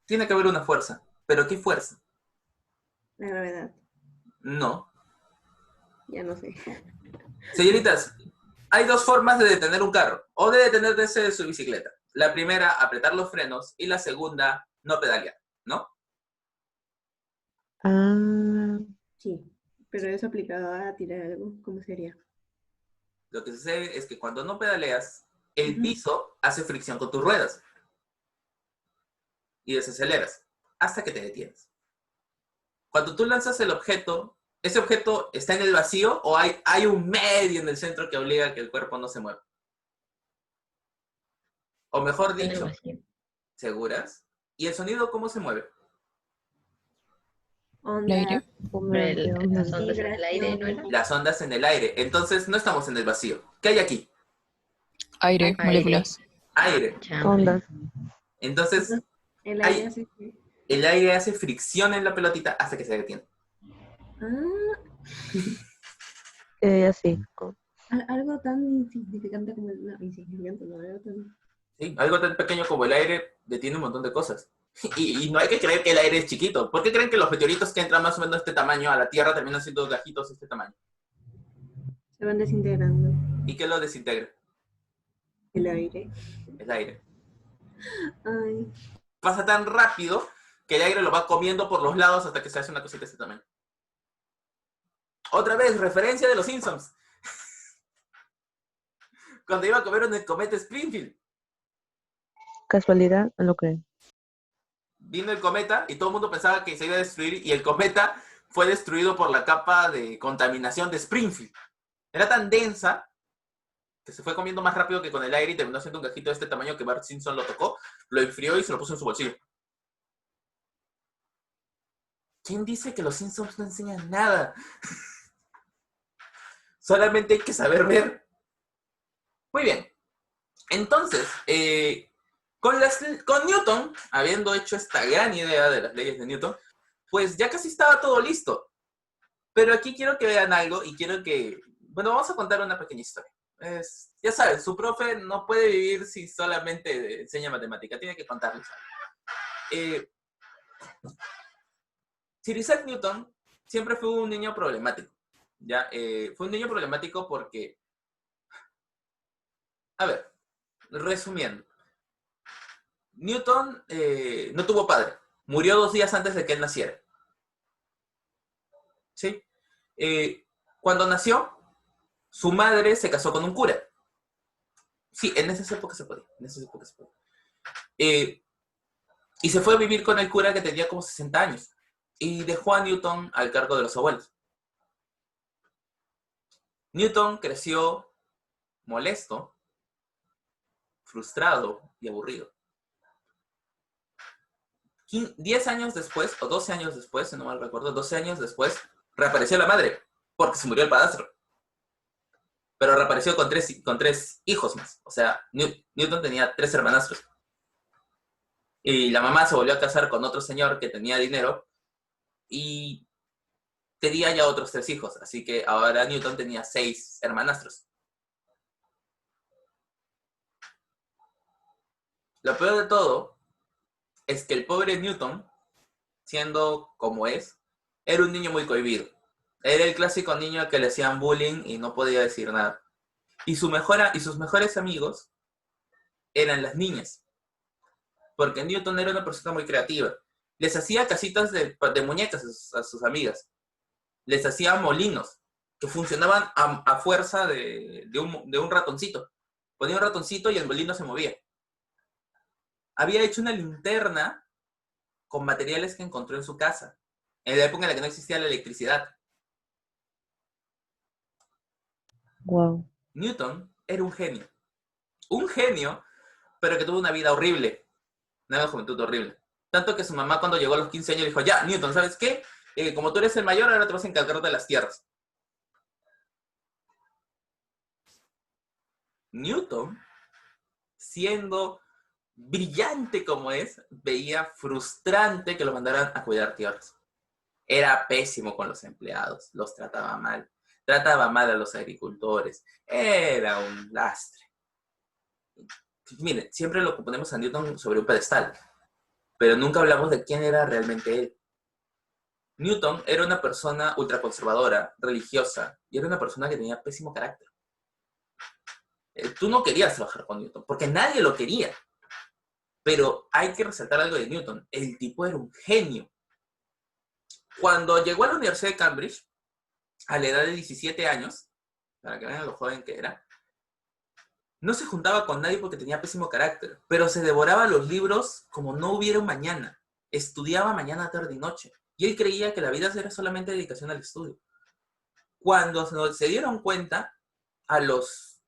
Tiene que haber una fuerza. ¿Pero qué fuerza? La gravedad. No. Ya no sé. Señoritas, hay dos formas de detener un carro, o de detenerse de su bicicleta. La primera, apretar los frenos, y la segunda, no pedalear, ¿no? Ah, Sí, pero eso aplicado a tirar algo, ¿cómo sería? Lo que sucede es que cuando no pedaleas, el piso hace fricción con tus ruedas. Y desaceleras, hasta que te detienes. Cuando tú lanzas el objeto, ¿ese objeto está en el vacío o hay un medio en el centro que obliga a que el cuerpo no se mueva? O mejor dicho, ¿seguras? ¿Y el sonido cómo se mueve? ¿El aire? Las ondas en el aire, ¿no era? Las ondas en el aire. Entonces no estamos en el vacío. ¿Qué hay aquí? Aire, moléculas. Aire. ondas. Entonces, El aire hace que... el aire hace fricción en la pelotita hasta que se detiene. Así. Algo tan insignificante como el... No, insignificante, no, algo tan... Sí, algo tan pequeño como el aire detiene un montón de cosas. Y no hay que creer que el aire es chiquito. ¿Por qué creen que los meteoritos que entran más o menos de este tamaño a la Tierra terminan siendo gajitos de este tamaño? Se van desintegrando. ¿Y qué lo desintegra? El aire. El aire. Ay. Pasa tan rápido que el aire lo va comiendo por los lados hasta que se hace una cosita de este tamaño. Otra vez, referencia de los Simpsons. Cuando iba a comer en el cometa Springfield. Casualidad, no lo creo. Vino el cometa y todo el mundo pensaba que se iba a destruir y el cometa fue destruido por la capa de contaminación de Springfield. Era tan densa que se fue comiendo más rápido que con el aire y terminó siendo un cajito de este tamaño que Bart Simpson lo tocó, lo enfrió y se lo puso en su bolsillo. ¿Quién dice que los Simpsons no enseñan nada? Solamente hay que saber ver. Muy bien. Entonces, con Newton, habiendo hecho esta gran idea de las leyes de Newton, pues ya casi estaba todo listo. Pero aquí quiero que vean algo y quiero que... Bueno, vamos a contar una pequeña historia. Ya saben, su profe no puede vivir si solamente enseña matemática, tiene que contarles algo. Sir Isaac Newton siempre fue un niño problemático. ¿Ya? Fue un niño problemático porque... A ver, resumiendo. Newton no tuvo padre. Murió 2 días antes de que él naciera. ¿Sí? Cuando nació, su madre se casó con un cura. Sí, en esas épocas se podía. Y se fue a vivir con el cura que tenía como 60 años. Y dejó a Newton al cargo de los abuelos. Newton creció molesto, frustrado y aburrido. 10 años después, o 12 años después, si no mal recuerdo, 12 años después, reapareció la madre, porque se murió el padrastro. Pero reapareció con tres hijos más. O sea, Newton tenía 3 hermanastros. Y la mamá se volvió a casar con otro señor que tenía dinero y tenía ya otros 3 hijos. Así que ahora Newton tenía 6 hermanastros. Lo peor de todo es que el pobre Newton, siendo como es, era un niño muy cohibido. Era el clásico niño que le hacían bullying y no podía decir nada. Y sus mejores amigos eran las niñas. Porque Newton era una persona muy creativa. Les hacía casitas de muñecas a sus amigas. Les hacía molinos que funcionaban a fuerza de un ratoncito. Ponía un ratoncito y el molino se movía. Había hecho una linterna con materiales que encontró en su casa, en la época en la que no existía la electricidad. Wow. Newton era un genio. Un genio, pero que tuvo una vida horrible. Una juventud horrible. Tanto que su mamá cuando llegó a los 15 años le dijo, ya, Newton, ¿sabes qué? Como tú eres el mayor, ahora te vas a encargar de las tierras. Newton, siendo brillante como es, veía frustrante que lo mandaran a cuidar tierras. Era pésimo con los empleados, los trataba mal a los agricultores, era un lastre. Miren, siempre lo ponemos a Newton sobre un pedestal, pero nunca hablamos de quién era realmente él. Newton era una persona ultraconservadora, religiosa, y era una persona que tenía pésimo carácter. Tú no querías trabajar con Newton, porque nadie lo quería. Pero hay que resaltar algo de Newton. El tipo era un genio. Cuando llegó a la Universidad de Cambridge, a la edad de 17 años, para que vean lo joven que era, no se juntaba con nadie porque tenía pésimo carácter, pero se devoraba los libros como no hubiera un mañana. Estudiaba mañana, tarde y noche. Y él creía que la vida era solamente dedicación al estudio. Cuando se dieron cuenta, a los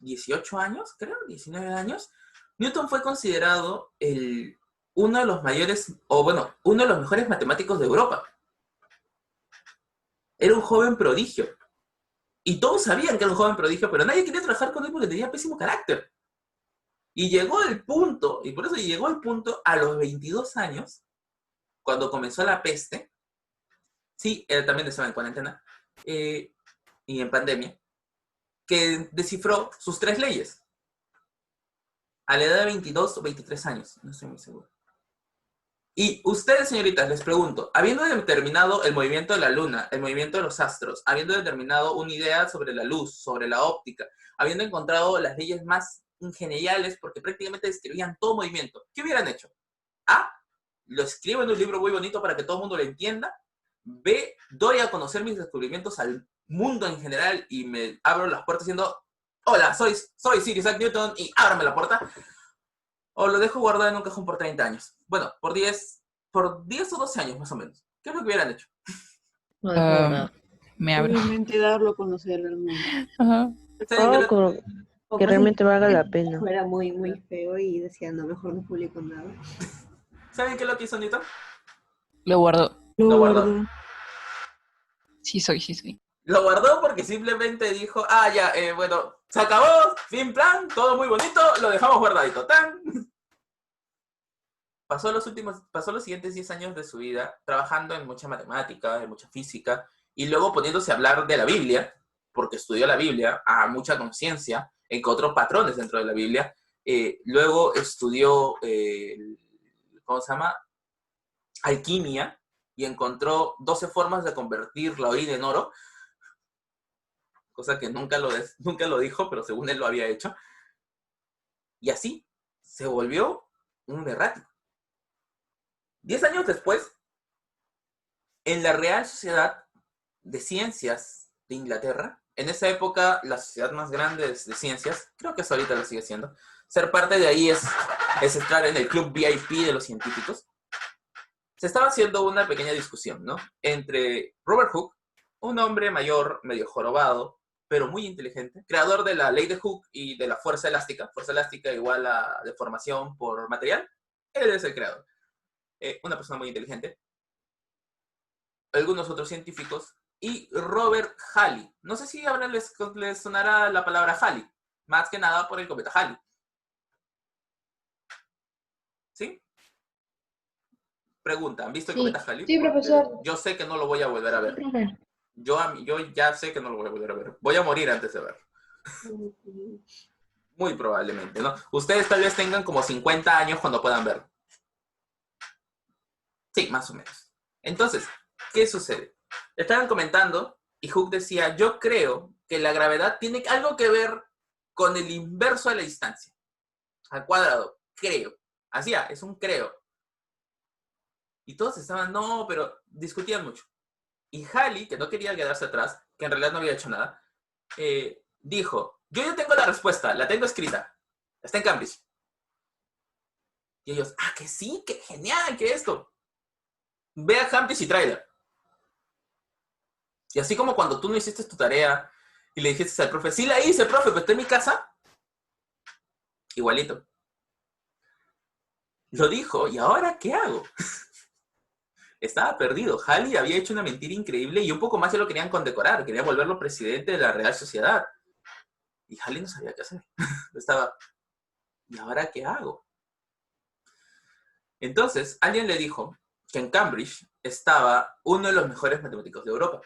18 años, creo, 19 años, Newton fue considerado uno de los mejores matemáticos de Europa. Era un joven prodigio. Y todos sabían que era un joven prodigio, pero nadie quería trabajar con él porque tenía pésimo carácter. Y llegó el punto, y por eso llegó al punto a los 22 años, cuando comenzó la peste. Sí, él también estaba en cuarentena y en pandemia, que descifró sus 3 leyes. A la edad de 22 o 23 años, no estoy muy seguro. Y ustedes, señoritas, les pregunto, habiendo determinado el movimiento de la luna, el movimiento de los astros, habiendo determinado una idea sobre la luz, sobre la óptica, habiendo encontrado las leyes más ingeniales, porque prácticamente describían todo movimiento, ¿qué hubieran hecho? A, lo escribo en un libro muy bonito para que todo el mundo lo entienda. B, doy a conocer mis descubrimientos al mundo en general y me abro las puertas diciendo, hola, soy Sir Isaac Newton y ábrame la puerta. O lo dejo guardado en un cajón por 30 años. Bueno, por 10 o 12 años más o menos. ¿Qué es lo que hubieran hecho? No, es verdad. Me abro. Obviamente darlo a conocer al mundo. Ajá. ¿Saben qué, Algo O que más realmente valga la inteligente, pena. fuera muy, muy feo y decía, no, mejor no publico nada. ¿Saben qué es lo que hizo Newton? Lo guardo. Lo Lo guardó. guardo. Sí soy, sí soy. Lo guardó porque simplemente dijo, ya, bueno, se acabó, fin plan, todo muy bonito, lo dejamos guardadito. ¡Tan! Pasó los siguientes 10 años de su vida trabajando en mucha matemática, en mucha física, y luego poniéndose a hablar de la Biblia, porque estudió la Biblia a mucha conciencia, encontró patrones dentro de la Biblia. Luego estudió, ¿cómo se llama? Alquimia, y encontró 12 formas de convertir la orina en oro, cosa que nunca lo dijo, pero según él lo había hecho. Y así se volvió un errático. 10 años después, en la Real Sociedad de Ciencias de Inglaterra, en esa época la sociedad más grande de ciencias, creo que hasta ahorita lo sigue siendo, ser parte de ahí es estar en el club VIP de los científicos, se estaba haciendo una pequeña discusión, ¿no? Entre Robert Hooke, un hombre mayor, medio jorobado, pero muy inteligente, creador de la ley de Hooke y de la fuerza elástica igual a deformación por material, él es el creador. Una persona muy inteligente, algunos otros científicos, y Robert Halley. No sé si ahora les sonará la palabra Halley, más que nada por el cometa Halley. ¿Sí? Pregunta, ¿han visto el Sí. cometa Halley? Sí, profesor. Yo sé que no lo voy a volver a ver. Profe. Yo ya sé que no lo voy a volver a ver. Voy a morir antes de verlo. Muy probablemente, ¿no? Ustedes tal vez tengan como 50 años cuando puedan verlo. Sí, más o menos. Entonces, ¿qué sucede? Estaban comentando y Hooke decía, yo creo que la gravedad tiene algo que ver con el inverso de la distancia. Al cuadrado, creo. Así es un creo. Y todos estaban, no, pero discutían mucho. Y Halley, que no quería quedarse atrás, que en realidad no había hecho nada, dijo, yo ya tengo la respuesta, la tengo escrita. Está en Cambridge. Y ellos, que sí, que genial, que esto. Ve a Cambridge y tráela. Y así como cuando tú no hiciste tu tarea y le dijiste al profe, sí la hice, profe, pero está en mi casa. Igualito. Lo dijo, ¿y ahora qué hago? Estaba perdido. Halley había hecho una mentira increíble y un poco más se lo querían condecorar. Querían volverlo presidente de la Real Sociedad. Y Halley no sabía qué hacer. Estaba, ¿y ahora qué hago? Entonces, alguien le dijo que en Cambridge estaba uno de los mejores matemáticos de Europa.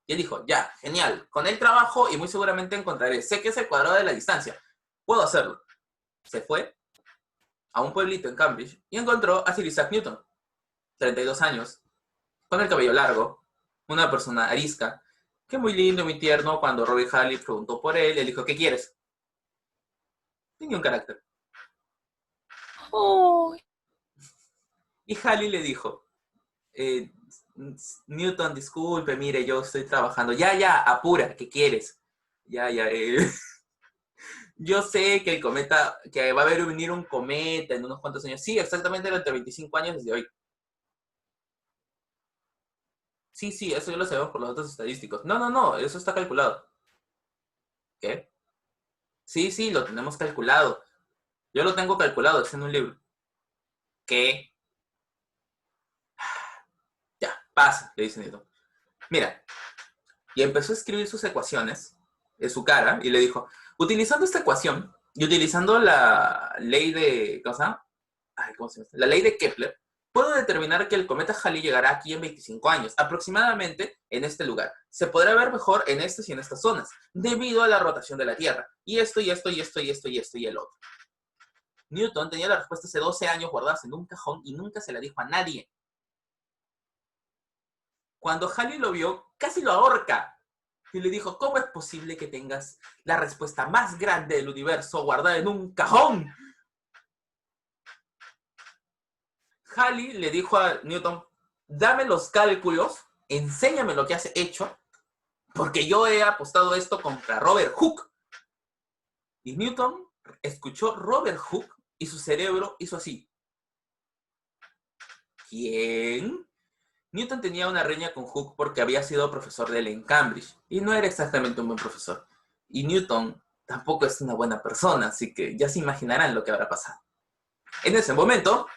Y él dijo, ya, genial, con él trabajo y muy seguramente encontraré. Sé que es el cuadrado de la distancia. Puedo hacerlo. Se fue a un pueblito en Cambridge y encontró a Sir Isaac Newton, 32 años, con el cabello largo, una persona arisca, que muy lindo y muy tierno. Cuando Robert Halley preguntó por él, le dijo, ¿qué quieres? Tenía un carácter. Oh. Y Halley le dijo, Newton, disculpe, mire, yo estoy trabajando. Ya, apura, ¿qué quieres? Ya. Yo sé que el cometa, que va a venir un cometa en unos cuantos años. Sí, exactamente entre 25 años desde hoy. Sí, eso ya lo sabemos por los datos estadísticos. No, eso está calculado. ¿Qué? Sí, lo tenemos calculado. Yo lo tengo calculado, está en un libro. ¿Qué? Ya, pasa, le dice Newton. Mira, y empezó a escribir sus ecuaciones en su cara y le dijo, utilizando esta ecuación y utilizando la ley de, ¿cómo se llama? La ley de Kepler, puedo determinar que el cometa Halley llegará aquí en 25 años, aproximadamente en este lugar. Se podrá ver mejor en estas y en estas zonas, debido a la rotación de la Tierra. Y esto, y el otro. Newton tenía la respuesta hace 12 años guardadas en un cajón y nunca se la dijo a nadie. Cuando Halley lo vio, casi lo ahorca. Y le dijo, ¿cómo es posible que tengas la respuesta más grande del universo guardada en un cajón? Halley le dijo a Newton, dame los cálculos, enséñame lo que has hecho, porque yo he apostado esto contra Robert Hooke. Y Newton escuchó Robert Hooke y su cerebro hizo así. ¿Quién? Newton tenía una riña con Hooke porque había sido profesor de él en Cambridge, y no era exactamente un buen profesor. Y Newton tampoco es una buena persona, así que ya se imaginarán lo que habrá pasado. En ese momento,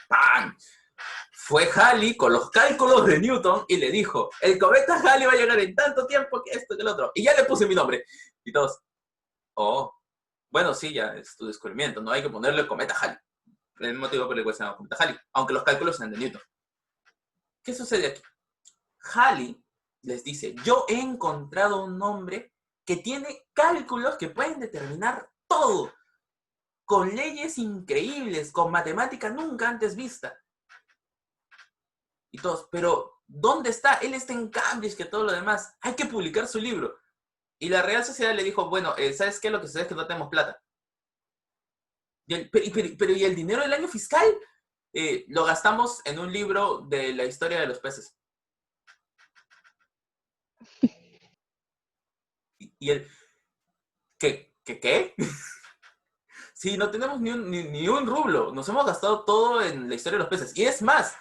¡pam!, fue Halley con los cálculos de Newton y le dijo, el cometa Halley va a llegar en tanto tiempo que esto que el otro. Y ya le puse mi nombre. Y todos, oh, bueno, sí, ya es tu descubrimiento, no hay que ponerle cometa Halley. El motivo por el cual se llama cometa Halley, aunque los cálculos sean de Newton. ¿Qué sucede aquí? Halley les dice, yo he encontrado un hombre que tiene cálculos que pueden determinar todo, con leyes increíbles, con matemática nunca antes vista. Y todos, pero ¿dónde está? Él está en Cambridge, que todo lo demás. Hay que publicar su libro. Y la Real Sociedad le dijo, bueno, ¿sabes qué? Lo que sucede es que no tenemos plata. Pero ¿y el dinero del año fiscal? Lo gastamos en un libro de la historia de los peces. Y él, ¿qué? Sí, no tenemos ni un rublo. Nos hemos gastado todo en la historia de los peces. Y es más,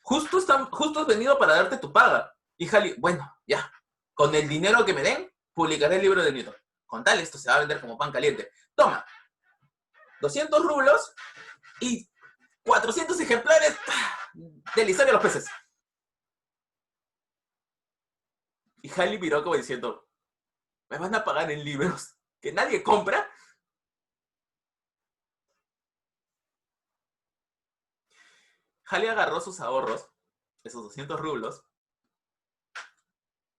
justo has venido para darte tu paga. Y Halley, bueno, ya, con el dinero que me den, publicaré el libro de Newton. Con tal, esto se va a vender como pan caliente. Toma, 200 rublos y 400 ejemplares de la historia de los peces. Y Halley miró como diciendo, ¿me van a pagar en libros que nadie compra? Halley agarró sus ahorros, esos 200 rublos,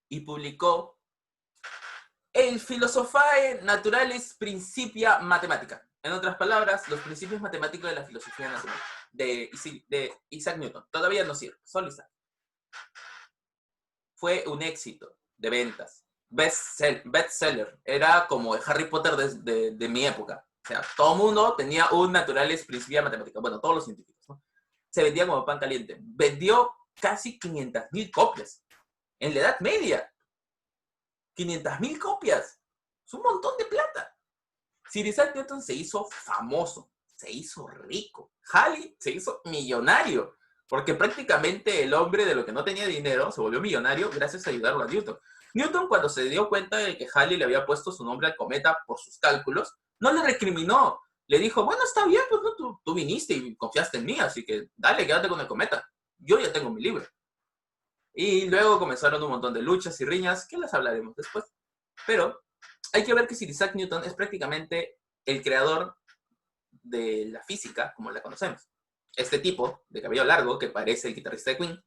y publicó el Philosophiae Naturalis Principia Mathematica. En otras palabras, los principios matemáticos de la filosofía natural, de Isaac Newton. Todavía no sirve, solo Isaac. Fue un éxito de ventas, bestseller. Era como el Harry Potter de mi época. O sea, todo el mundo tenía un Naturalis Principia Mathematica. Bueno, todos los científicos, ¿no? Se vendía como pan caliente. Vendió casi 500.000 copias. En la Edad Media. 500.000 copias. Es un montón de plata. Sir Isaac Newton se hizo famoso. Se hizo rico. Halley se hizo millonario. Porque prácticamente el hombre de lo que no tenía dinero se volvió millonario gracias a ayudarlo a Newton. Newton, cuando se dio cuenta de que Halley le había puesto su nombre al cometa por sus cálculos, no le recriminó. Le dijo, bueno, está bien, pues no, tú viniste y confiaste en mí, así que dale, quédate con el cometa. Yo ya tengo mi libro. Y luego comenzaron un montón de luchas y riñas, que las hablaremos después. Pero hay que ver que Sir Isaac Newton es prácticamente el creador de la física, como la conocemos. Este tipo, de cabello largo, que parece el guitarrista de Queen,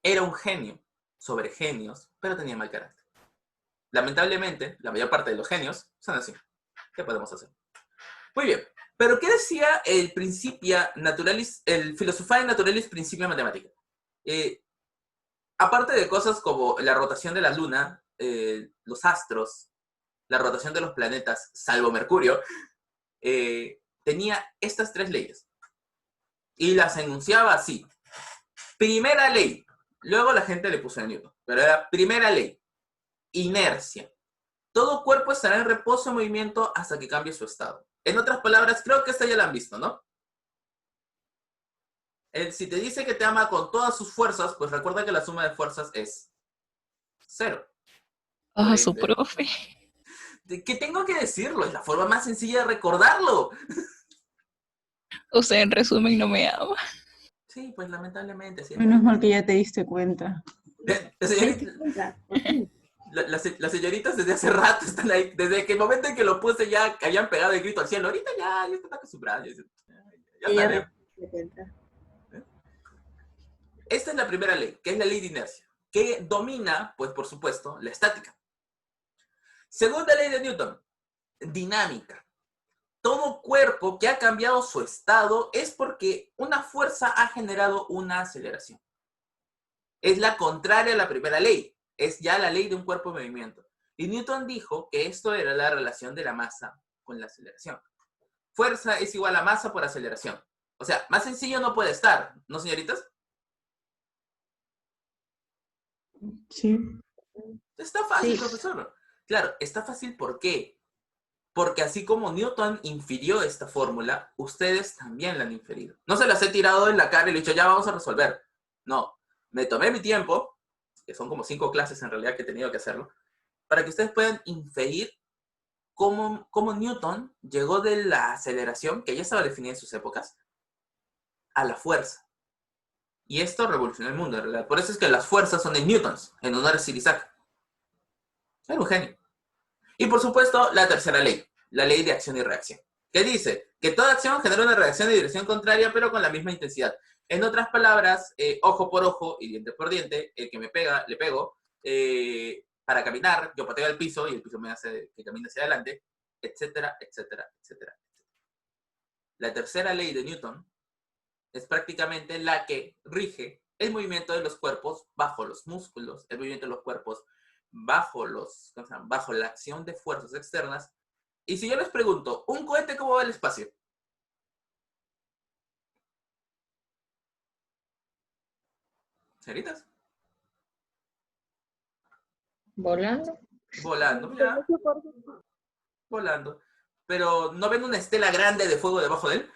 era un genio sobre genios, pero tenía mal carácter. Lamentablemente, la mayor parte de los genios son así. ¿Qué podemos hacer? Muy bien. Pero, ¿qué decía el Philosophiae Naturalis Principia Mathematica? Aparte de cosas como la rotación de la luna, los astros, la rotación de los planetas, salvo Mercurio, tenía estas 3 leyes. Y las enunciaba así. Primera ley. Luego la gente le puso a Newton. Pero era primera ley. Inercia. Todo cuerpo estará en reposo en movimiento hasta que cambie su estado. En otras palabras, creo que esta ya la han visto, ¿no? Si te dice que te ama con todas sus fuerzas, pues recuerda que la suma de fuerzas es 0. Ah, su profe. ¿Qué tengo que decirlo? Es la forma más sencilla de recordarlo. O sea, en resumen, no me ama. Sí, pues lamentablemente. Sí. Menos mal que ya te diste cuenta. Las señoritas desde hace rato están ahí. Desde que el momento en que lo puse ya habían pegado el grito al cielo. Ahorita ya están acostumbradas. Ya Esta es la primera ley, que es la ley de inercia, que domina, pues por supuesto, la estática. Segunda ley de Newton, dinámica. Todo cuerpo que ha cambiado su estado es porque una fuerza ha generado una aceleración. Es la contraria a la primera ley. Es ya la ley de un cuerpo en movimiento. Y Newton dijo que esto era la relación de la masa con la aceleración. Fuerza es igual a masa por aceleración. O sea, más sencillo no puede estar, ¿no, señoritas? Sí. Está fácil, profesor. Claro, está fácil, ¿por qué? Porque así como Newton infirió esta fórmula, ustedes también la han inferido. No se las he tirado en la cara y le he dicho, ya vamos a resolver. No, me tomé mi tiempo, que son como 5 clases en realidad que he tenido que hacerlo, para que ustedes puedan inferir cómo Newton llegó de la aceleración, que ya estaba definida en sus épocas, a la fuerza. Y esto revolucionó el mundo, en realidad. Por eso es que las fuerzas son en newtons, en honor a Sir Isaac. Era un genio. Y por supuesto, la tercera ley, la ley de acción y reacción, que dice que toda acción genera una reacción de dirección contraria, pero con la misma intensidad. En otras palabras, ojo por ojo y diente por diente, el que me pega, le pego. Para caminar, yo pateo al piso y el piso me hace que camine hacia adelante, etcétera, etcétera, etcétera. La tercera ley de Newton es prácticamente la que rige el movimiento de los cuerpos bajo los músculos, el movimiento de los cuerpos bajo la acción de fuerzas externas. Y si yo les pregunto, ¿un cohete cómo va al espacio? ¿Señoritas? ¿Volando? Volando, ya. Volando. Pero ¿no ven una estela grande de fuego debajo de él?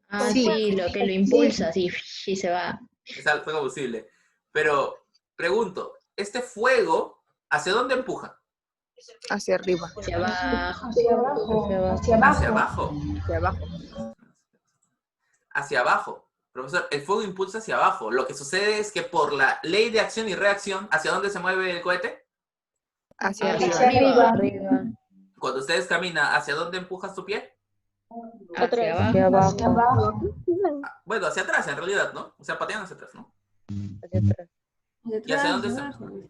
Ah, sí, lo que lo impulsa, sí, y se va. Es el fuego posible. Pero, pregunto, ¿este fuego hacia dónde empuja? Hacia arriba. Hacia abajo. Hacia abajo. Hacia Hacia abajo. abajo. Hacia abajo. Hacia abajo. Profesor, el fuego impulsa hacia abajo. Lo que sucede es que por la ley de acción y reacción, ¿hacia dónde se mueve el cohete? Hacia Hacia arriba. arriba. Cuando ustedes caminan, ¿hacia dónde empujas tu pie? Hacia abajo. Hacia abajo. Bueno, hacia atrás en realidad, ¿no? O sea, patean hacia atrás, ¿no? Hacia atrás.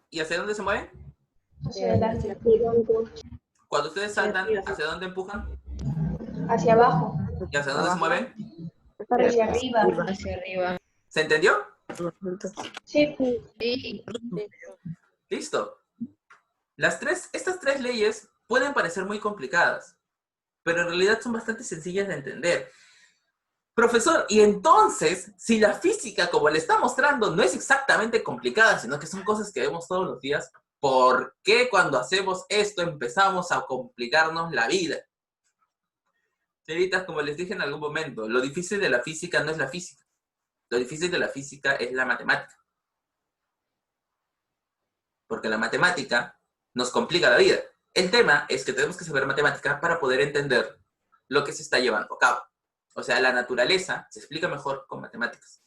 ¿Y hacia dónde se mueven? Hacia adelante. Cuando ustedes saltan, ¿hacia dónde empujan? Hacia abajo. ¿Y hacia dónde se mueven? Hacia arriba. Hacia arriba. ¿Se entendió? Sí. Sí. Listo. Estas tres leyes pueden parecer muy complicadas, pero en realidad son bastante sencillas de entender. Profesor, y entonces, si la física, como le está mostrando, no es exactamente complicada, sino que son cosas que vemos todos los días, ¿por qué cuando hacemos esto empezamos a complicarnos la vida? Señoritas, como les dije en algún momento, lo difícil de la física no es la física. Lo difícil de la física es la matemática. Porque la matemática nos complica la vida. El tema es que tenemos que saber matemática para poder entender lo que se está llevando a cabo. O sea, la naturaleza se explica mejor con matemáticas.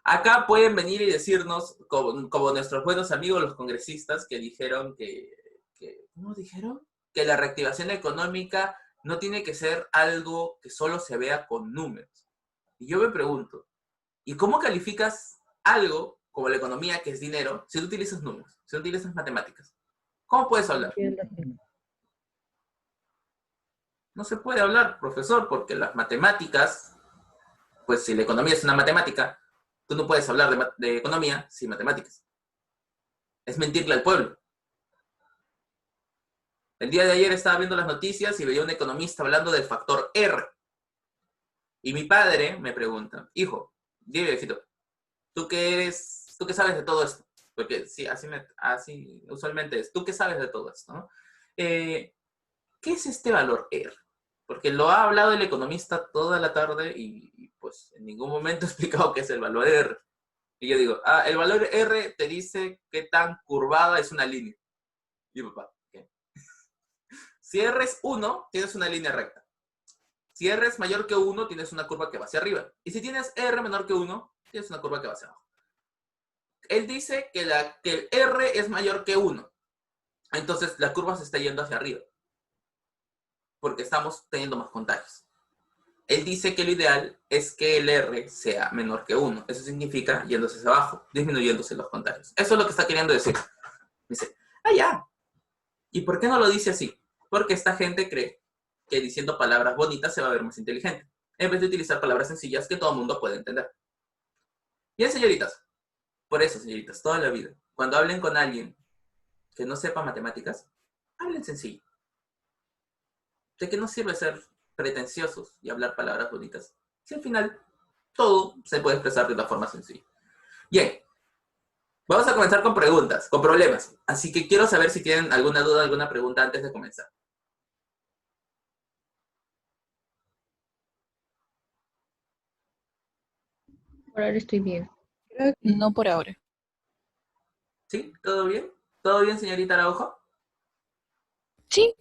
Acá pueden venir y decirnos, como nuestros buenos amigos los congresistas, que dijeron ¿cómo dijeron? Que la reactivación económica no tiene que ser algo que solo se vea con números. Y yo me pregunto, ¿y cómo calificas algo como la economía, que es dinero, si tú utilizas números, si tú utilizas matemáticas? ¿Cómo puedes hablar? No se puede hablar, profesor, porque las matemáticas, pues si la economía es una matemática, tú no puedes hablar de economía sin matemáticas. Es mentirle al pueblo. El día de ayer estaba viendo las noticias y veía un economista hablando del factor R. Y mi padre me pregunta, hijo, dime, viejito, ¿tú qué sabes de todo esto? Porque sí, así usualmente es. ¿Tú qué sabes de todo esto? ¿No? ¿Qué es este valor R? Porque lo ha hablado el economista toda la tarde y pues en ningún momento ha explicado qué es el valor R. Y yo digo, el valor R te dice qué tan curvada es una línea. Y yo, papá, ¿qué? Si R es 1, tienes una línea recta. Si R es mayor que 1, tienes una curva que va hacia arriba. Y si tienes R menor que 1, tienes una curva que va hacia abajo. Él dice que el R es mayor que 1. Entonces la curva se está yendo hacia arriba. Porque estamos teniendo más contagios. Él dice que lo ideal es que el R sea menor que 1. Eso significa yéndose hacia abajo, disminuyéndose los contagios. Eso es lo que está queriendo decir. Dice, ya. ¿Y por qué no lo dice así? Porque esta gente cree que diciendo palabras bonitas se va a ver más inteligente, en vez de utilizar palabras sencillas que todo el mundo puede entender. Bien, señoritas. Por eso, señoritas, toda la vida, cuando hablen con alguien que no sepa matemáticas, hablen sencillo. ¿De qué nos sirve ser pretenciosos y hablar palabras bonitas? Si al final todo se puede expresar de una forma sencilla. Bien, vamos a comenzar con preguntas, con problemas. Así que quiero saber si tienen alguna duda, alguna pregunta antes de comenzar. Por ahora estoy bien. No por ahora. ¿Sí? ¿Todo bien? ¿Todo bien, señorita Araujo? Sí.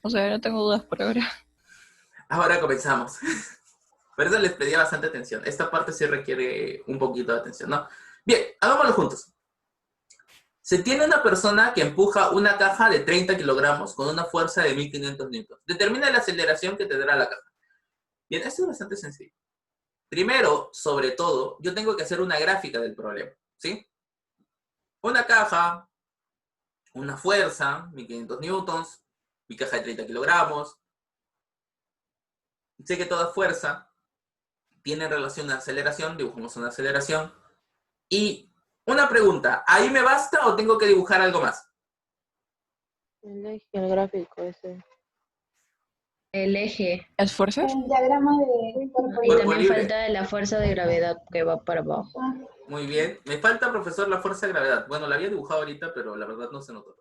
O sea, no tengo dudas por ahora. Ahora comenzamos. Por eso les pedía bastante atención. Esta parte sí requiere un poquito de atención, ¿no? Bien, hagámoslo juntos. Se tiene una persona que empuja una caja de 30 kilogramos con una fuerza de 1500 newtons. Determina la aceleración que tendrá la caja. Bien, esto es bastante sencillo. Primero, sobre todo, yo tengo que hacer una gráfica del problema, ¿sí? Una caja, una fuerza, 1500 newtons, mi caja de 30 kilogramos. Sé que toda fuerza tiene relación a aceleración, dibujamos una aceleración. Y una pregunta, ¿ahí me basta o tengo que dibujar algo más? El eje, el gráfico ese. El eje. ¿Es fuerzas? El diagrama de cuerpo Y Cuerpo también libre. falta la fuerza de gravedad que va para abajo. Muy bien. Me falta, profesor, la fuerza de gravedad. Bueno, la había dibujado ahorita, pero la verdad no se notó.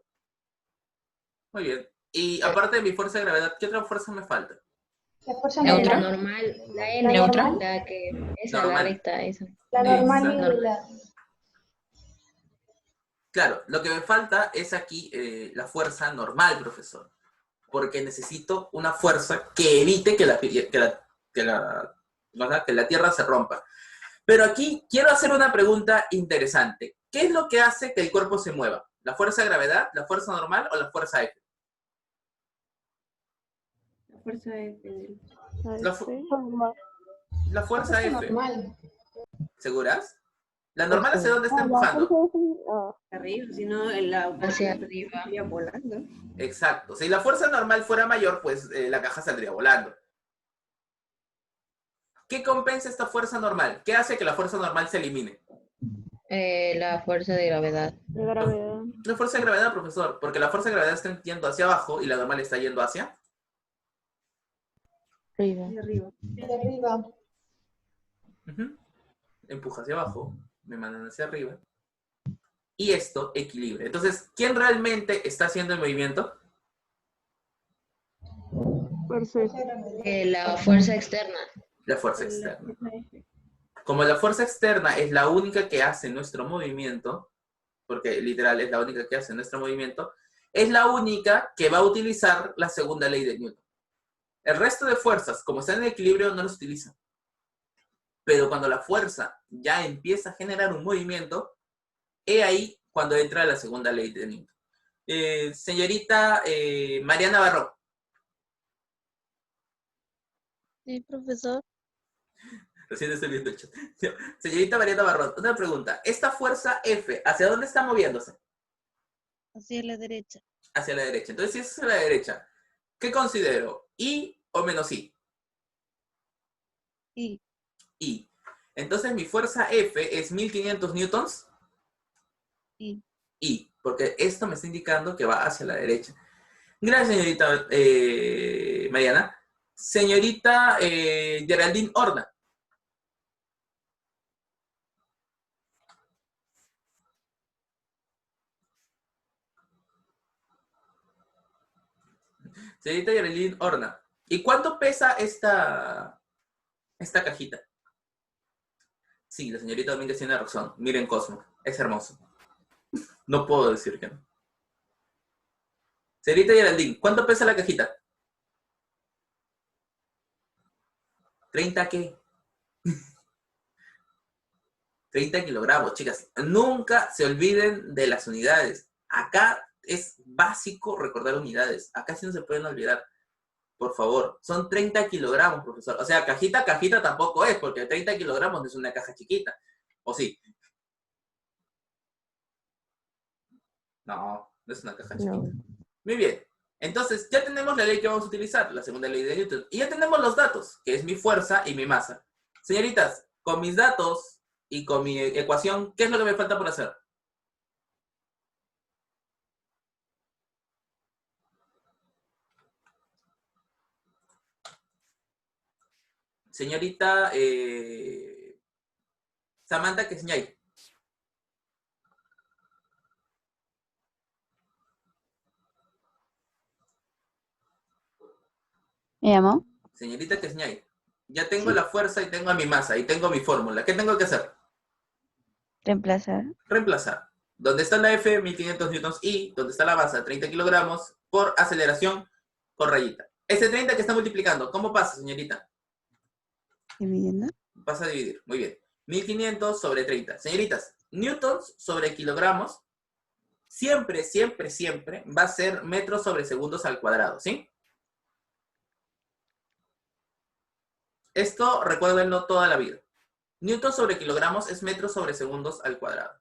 Muy bien. Y aparte de mi fuerza de gravedad, ¿qué otra fuerza me falta? La fuerza La ¿Neutra? normal. normal, la La N, ¿Neutra? la que, esa, la Normal. recta, esa. La normal Exacto. y la... Claro, lo que me falta es aquí la fuerza normal, profesor. Porque necesito una fuerza que evite que la Tierra se rompa. Pero aquí quiero hacer una pregunta interesante. ¿Qué es lo que hace que el cuerpo se mueva? ¿La fuerza de gravedad, la fuerza normal o la fuerza F? La fuerza de... La, la fuerza F. normal. ¿Seguras? ¿La normal hacia dónde está La empujando? fuerza es... arriba, si no, en la Hacia arriba. estaría volando. Exacto. Si la fuerza normal fuera mayor, pues la caja saldría volando. ¿Qué compensa esta fuerza normal? ¿Qué hace que la fuerza normal se elimine? La fuerza de gravedad. de gravedad. La fuerza de gravedad, profesor, porque la fuerza de gravedad está yendo hacia abajo y la normal está yendo hacia... Arriba. De arriba. De arriba. Empuja hacia abajo, me mandan hacia arriba. Y esto equilibra. Entonces, ¿quién realmente está haciendo el movimiento? Fuerza es... La fuerza externa. La fuerza externa. Como la fuerza externa es la única que hace nuestro movimiento, porque literal es la única que hace nuestro movimiento, es la única que va a utilizar la segunda ley de Newton. El resto de fuerzas, como están en equilibrio, no las utilizan. Pero cuando la fuerza ya empieza a generar un movimiento, he ahí cuando entra la segunda ley de Newton. Señorita Mariana Barrón. Sí, profesor. Recién estoy viendo el chat. Señorita Mariana Barrón, una pregunta. ¿Esta fuerza F, hacia dónde está moviéndose? Hacia la derecha. Hacia la derecha. Entonces, si es hacia la derecha, ¿qué considero? ¿I o menos I? Y I. Entonces, mi fuerza F es 1500 newtons. Y. I, porque esto me está indicando que va hacia la derecha. Gracias, señorita Mariana. Señorita Geraldine Horna. Señorita Geraldine Horna. ¿Y cuánto pesa esta cajita? Sí, la señorita Domínguez tiene razón. Miren Cosmo, es hermoso. No puedo decir que no. Señorita Geraldine, ¿cuánto pesa la cajita? ¿30 qué? 30 kilogramos, chicas. Nunca se olviden de las unidades. Acá es básico recordar unidades. Acá sí no se pueden olvidar. Por favor, son 30 kilogramos, profesor. O sea, cajita tampoco es, porque 30 kilogramos no es una caja chiquita. ¿O sí? No, no es una caja chiquita. No. Muy bien. Entonces, ya tenemos la ley que vamos a utilizar, la segunda ley de Newton. Y ya tenemos los datos, que es mi fuerza y mi masa. Señoritas, con mis datos y con mi ecuación, ¿qué es lo que me falta por hacer? Señorita Samantha Quesñay. ¿Me llamó? Señorita Quesñay. Ya tengo la fuerza y tengo mi masa y tengo mi fórmula. ¿Qué tengo que hacer? Reemplazar. Reemplazar. ¿Dónde está la F? 1500 newtons y ¿dónde está la masa? 30 kilogramos por aceleración con rayita. Ese 30 que está multiplicando, ¿cómo pasa, señorita? Dividiendo. Pasa a dividir. Muy bien. 1500 sobre 30. Señoritas, newtons sobre kilogramos siempre, siempre, siempre va a ser metros sobre segundos al cuadrado, ¿sí? Esto recuérdenlo toda la vida. Newton sobre kilogramos es metros sobre segundos al cuadrado.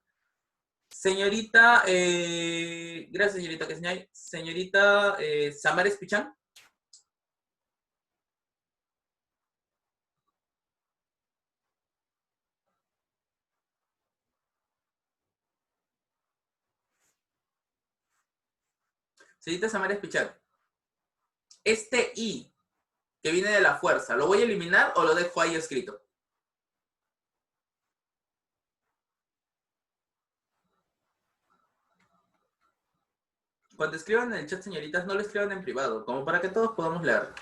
Señorita, gracias señorita Quesñay. Señorita Samares Pichán. Señorita Samares Pichán. Este I que viene de la fuerza, ¿lo voy a eliminar o lo dejo ahí escrito? Cuando escriban en el chat, señoritas, no lo escriban en privado, como para que todos podamos leer.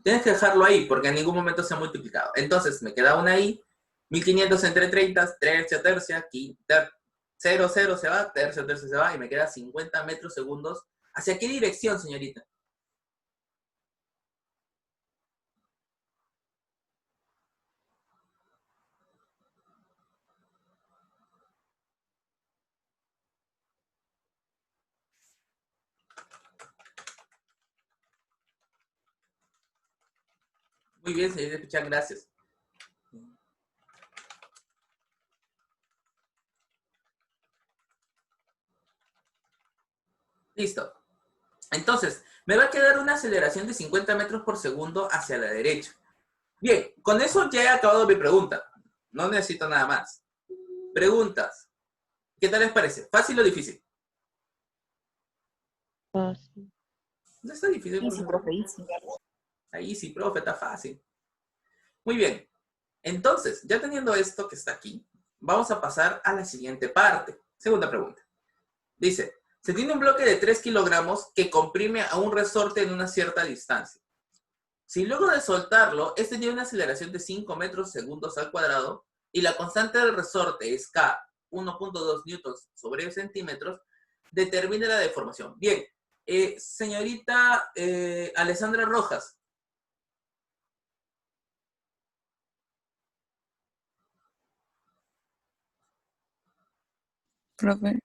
Tienes que dejarlo ahí, porque en ningún momento se ha multiplicado. Entonces, me queda una I, 1500 entre 30, tercia, tercia, quinta, 0, 0 se va, tercia, tercia se va, y me queda 50 metros segundos. ¿Hacia qué dirección, señorita? Muy bien, señorita Pichán, gracias. Listo. Entonces, me va a quedar una aceleración de 50 metros por segundo hacia la derecha. Bien, con eso ya he acabado mi pregunta. No necesito nada más. Preguntas. ¿Qué tal les parece? ¿Fácil o difícil? Fácil. No está difícil. Easy, profe, easy. Ahí sí, profe, está fácil. Muy bien. Entonces, ya teniendo esto que está aquí, vamos a pasar a la siguiente parte. Segunda pregunta. Dice, se tiene un bloque de 3 kilogramos que comprime a un resorte en una cierta distancia. Si luego de soltarlo, este tiene una aceleración de 5 metros segundos al cuadrado y la constante del resorte es K, 1.2 newtons sobre centímetros, determine la deformación. Bien, señorita Alessandra Rojas. Profe,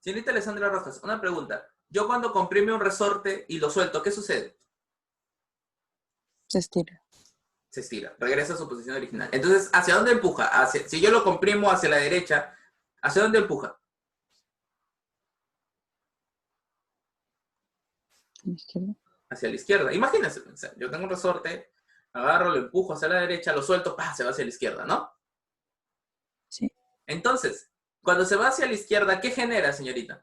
Señorita Alessandra Rojas, una pregunta. Yo cuando comprime un resorte y lo suelto, ¿qué sucede? se estira. Se estira, regresa a su posición original. Entonces, ¿hacia dónde empuja? Si yo lo comprimo hacia la derecha, ¿hacia dónde empuja? ¿A la izquierda? Hacia la izquierda. Imagínense, yo tengo un resorte, agarro, lo empujo hacia la derecha, lo suelto, ¡pah!, se va hacia la izquierda, ¿no? Sí. Entonces, cuando se va hacia la izquierda, ¿qué genera, señorita?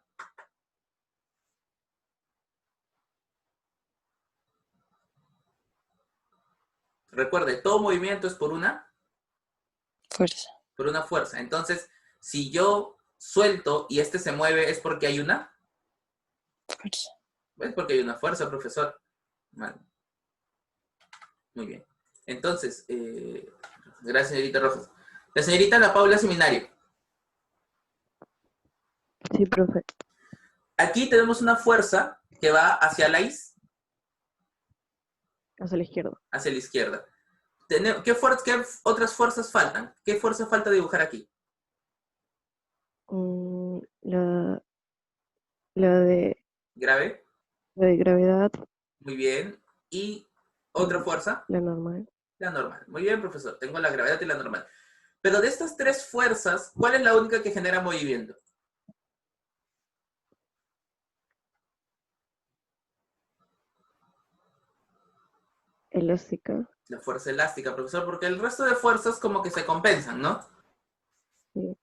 Recuerde, todo movimiento es por una Fuerza. por una fuerza. Entonces, si yo suelto y este se mueve, ¿es porque hay una? Fuerza. Es porque hay una fuerza, profesor. Vale. Muy bien. Entonces, gracias, señorita Rojas. La señorita Ana Paula Seminario. Sí, profe. Aquí tenemos una fuerza que va hacia la Hacia la izquierda. hacia la izquierda. ¿Qué otras fuerzas faltan? ¿Qué fuerza falta dibujar aquí? La de ¿Grave? gravedad, Muy bien. ¿Y otra fuerza? la normal. La normal. Muy bien, profesor. Tengo la gravedad y la normal. Pero de estas tres fuerzas, ¿cuál es la única que genera movimiento? Elástica. La fuerza elástica, profesor, porque el resto de fuerzas como que se compensan, ¿no? Sí.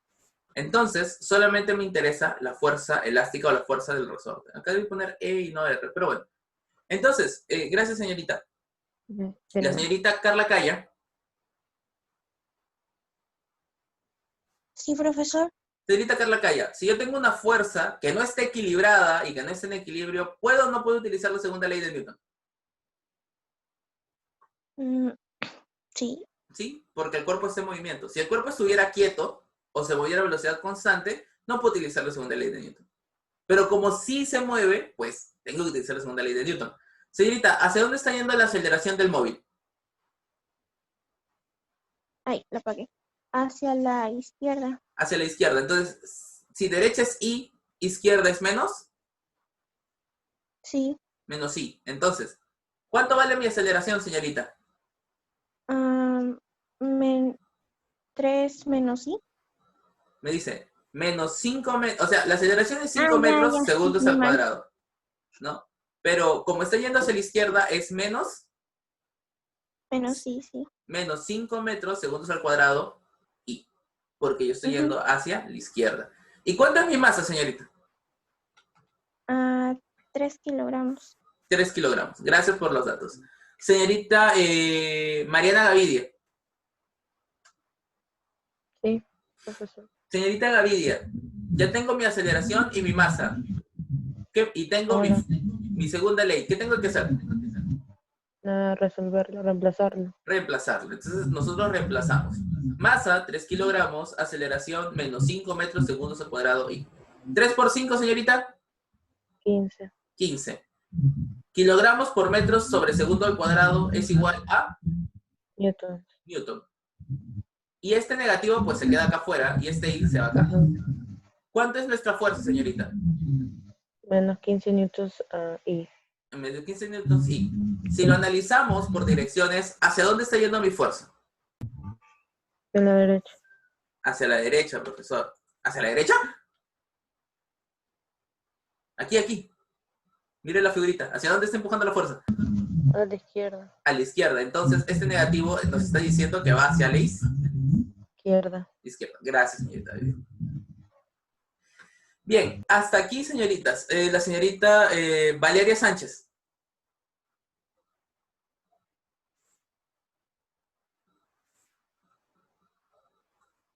Entonces, solamente me interesa la fuerza elástica o la fuerza del resorte. Acá debo poner E y no R, pero bueno. Entonces, gracias, señorita. La señorita Carla Calla. Sí, profesor. Señorita Carla Calla, si yo tengo una fuerza que no esté equilibrada y que no esté en equilibrio, ¿puedo o no puedo utilizar la segunda ley de Newton? Sí. ¿Sí? Porque el cuerpo está en movimiento. Si el cuerpo estuviera quieto o se moviera a velocidad constante, no puedo utilizar la segunda ley de Newton. Pero como sí se mueve, pues tengo que utilizar la segunda ley de Newton. Señorita, ¿hacia dónde está yendo la aceleración del móvil? Ay, la apagué. Hacia la izquierda. Hacia la izquierda. Entonces, si derecha es I, izquierda es menos, Sí. menos I. Entonces, ¿cuánto vale mi aceleración, señorita? 3 menos I. Me dice, menos 5 metros, o sea, la aceleración es 5 ya, metros ya, segundos muy al mal. cuadrado, ¿no? Pero como está yendo hacia la izquierda, es menos Menos I, sí. 5 metros segundos al cuadrado I, porque yo estoy yendo hacia la izquierda. ¿Y cuánto es mi masa, señorita? 3 kilogramos. 3 kilogramos. Gracias por los datos. Señorita Mariana Gavidia. Sí, profesor. Señorita Gavidia, ya tengo mi aceleración y mi masa. Y tengo mi segunda ley. ¿Qué tengo que hacer? Resolverlo, reemplazarlo. Reemplazarlo. Entonces nosotros reemplazamos. Masa, 3 kilogramos. Aceleración, menos 5 metros segundos al cuadrado I. 3 por 5, señorita. 15. 15. Kilogramos por metros sobre segundo al cuadrado es igual a Newton. Newton. Y este negativo pues se queda acá afuera y este I se va acá. ¿Cuánto es nuestra fuerza, señorita? Menos 15 newtons I. En vez de 15 newtons I. Si lo analizamos por direcciones, ¿hacia dónde está yendo mi fuerza? De la derecha. Hacia la derecha, profesor. ¿Hacia la derecha? Aquí, aquí. Mire la figurita. ¿Hacia dónde está empujando la fuerza? A la izquierda. A la izquierda. Entonces, este negativo nos está diciendo que va hacia la Izquierda. izquierda. Gracias, señorita. Bien, hasta aquí, señoritas. La señorita Valeria Sánchez.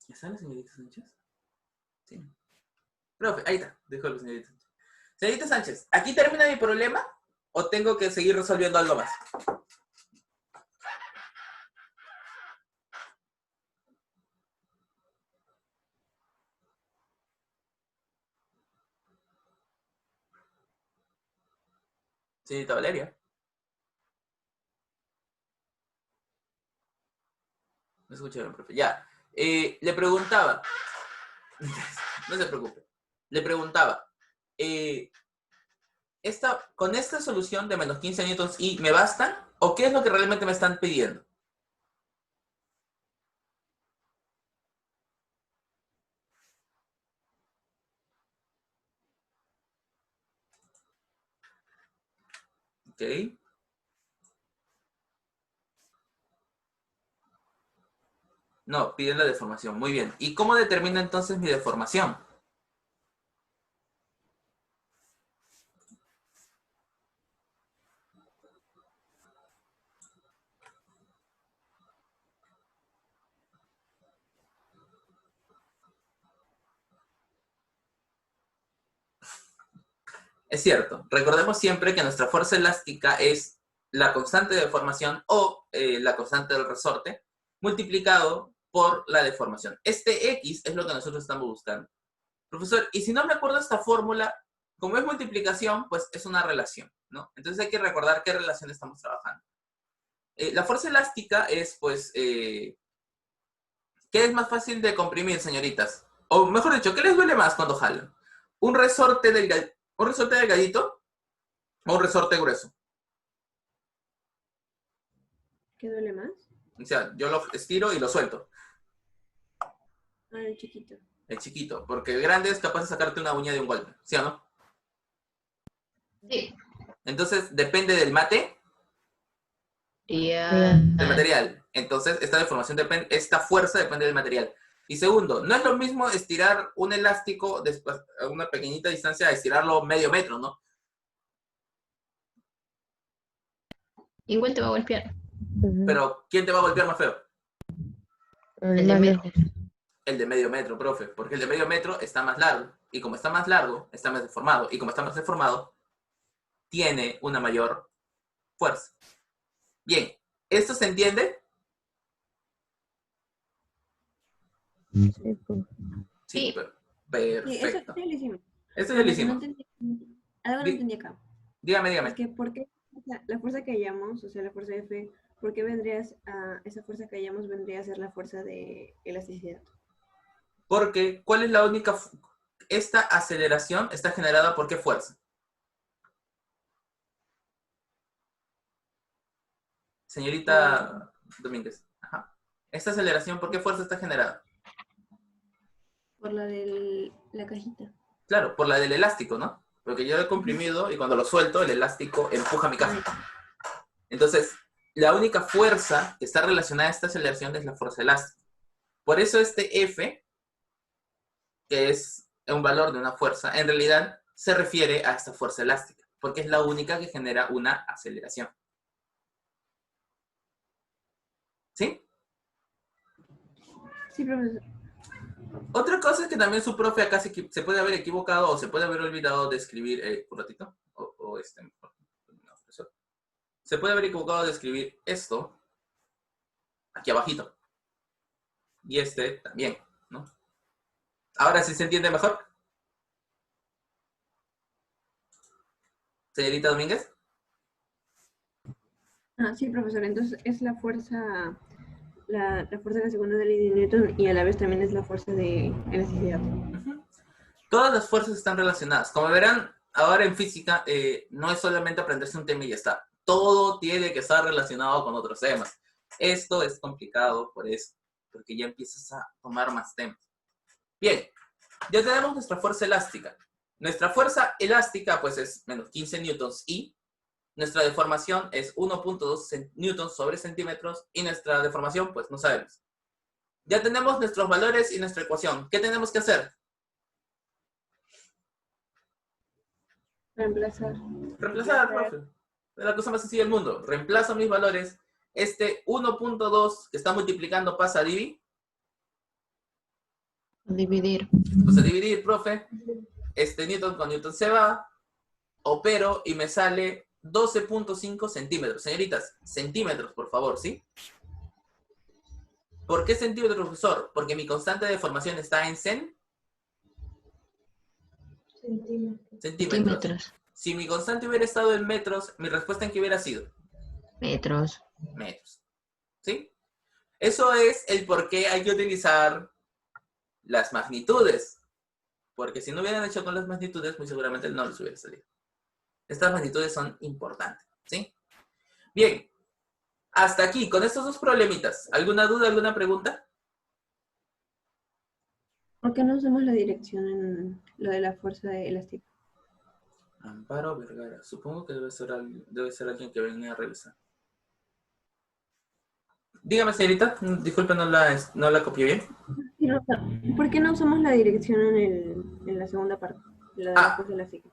¿Ya está la señorita Sánchez? Sí. Profe, ahí está. Dejó la señorita Sánchez. Señorita Sánchez, ¿aquí termina mi problema o tengo que seguir resolviendo algo más? Señorita Valeria. No escucharon, profe. Ya. Le preguntaba. No se preocupe. Le preguntaba. ¿Con esta solución de menos 15 newtons y me bastan? ¿O qué es lo que realmente me están pidiendo? Ok. No, piden la deformación. Muy bien. ¿Y cómo determino entonces mi deformación? Es cierto. Recordemos siempre que nuestra fuerza elástica es la constante de deformación o la constante del resorte multiplicado por la deformación. Este X es lo que nosotros estamos buscando. Profesor, y si no me acuerdo esta fórmula, como es multiplicación, pues es una relación, ¿no? Entonces hay que recordar qué relación estamos trabajando. La fuerza elástica es, pues, ¿qué es más fácil de comprimir, señoritas? O mejor dicho, ¿qué les duele más cuando jalan? ¿Un resorte delgadito o un resorte grueso? ¿Qué duele más? O sea, yo lo estiro y lo suelto. El chiquito. El chiquito, porque el grande es capaz de sacarte una uña de un golpe, ¿sí o no? Sí. Entonces, depende del mate, Bien. del material. Entonces, esta fuerza depende del material. Y segundo, no es lo mismo estirar un elástico después, a una pequeñita distancia a estirarlo medio metro, ¿no? Igual te va a golpear. Pero, ¿quién te va a golpear más feo? El de medio. El de medio metro, profe. Porque el de medio metro está más largo. Y como está más largo, está más deformado. Y como está más deformado, tiene una mayor fuerza. Bien. ¿Esto se entiende? Sí, profe. Sí, Sí. Sí, eso perfecto. ya lo hicimos. Esto ya lo Lo que no hicimos. entendí, algo no Di- entendí acá. Dígame. Es que, ¿por qué la fuerza que hallamos, o sea, la fuerza F, por qué esa fuerza que hallamos vendría a ser la fuerza de elasticidad? Porque, ¿cuál es la única... Esta aceleración está generada por qué fuerza? Señorita Domínguez. Ajá. Esta aceleración, ¿por qué fuerza está generada? Por la de la cajita. Claro, por la del elástico, ¿no? Porque yo lo he comprimido y cuando lo suelto, el elástico empuja mi caja. Entonces, la única fuerza que está relacionada a esta aceleración es la fuerza elástica. Por eso este F, que es un valor de una fuerza, en realidad se refiere a esta fuerza elástica, porque es la única que genera una aceleración. ¿Sí? Sí, profesor. Otra cosa es que también su profe acá se puede haber equivocado o se puede haber olvidado de escribir, un ratito, no, profesor. Se puede haber equivocado de escribir esto aquí abajito. Y este también, ¿no? Ahora sí se entiende mejor. Señorita Domínguez. Sí, profesor. Entonces es la fuerza de la segunda ley de Newton y a la vez también es la fuerza de elasticidad. Todas las fuerzas están relacionadas. Como verán, ahora en física no es solamente aprenderse un tema y ya está. Todo tiene que estar relacionado con otros temas. Esto es complicado por eso, porque ya empiezas a tomar más temas. Bien, ya tenemos nuestra fuerza elástica. Nuestra fuerza elástica pues es menos 15 newtons y nuestra deformación es 1.2 newtons sobre centímetros y nuestra deformación pues no sabemos. Ya tenemos nuestros valores y nuestra ecuación. ¿Qué tenemos que hacer? Reemplazar. Reemplazar, profe. Es la cosa más sencilla del mundo. Reemplazo mis valores. Este 1.2 que está multiplicando pasa a dividir. Dividir. Pues a dividir, profe. Este newton con newton se va. Opero y me sale 12.5 centímetros. Señoritas, centímetros, por favor, ¿sí? ¿Por qué centímetros, profesor? Porque mi constante de deformación está en centímetros. Si mi constante hubiera estado en metros, mi respuesta en qué hubiera sido. Metros. ¿Sí? Eso es el por qué hay que utilizar las magnitudes. Porque si no hubieran hecho con las magnitudes, muy seguramente no les hubiera salido. Estas magnitudes son importantes, ¿sí? Bien. Hasta aquí, con estos dos problemitas. ¿Alguna duda, alguna pregunta? ¿Por qué no usamos la dirección en lo de la fuerza elástica? Amparo Vergara. Supongo que debe ser alguien que venga a revisar. Dígame, señorita. Disculpe, no la copié bien. ¿Por qué no usamos la dirección en la segunda parte? La de la fuerza elástica.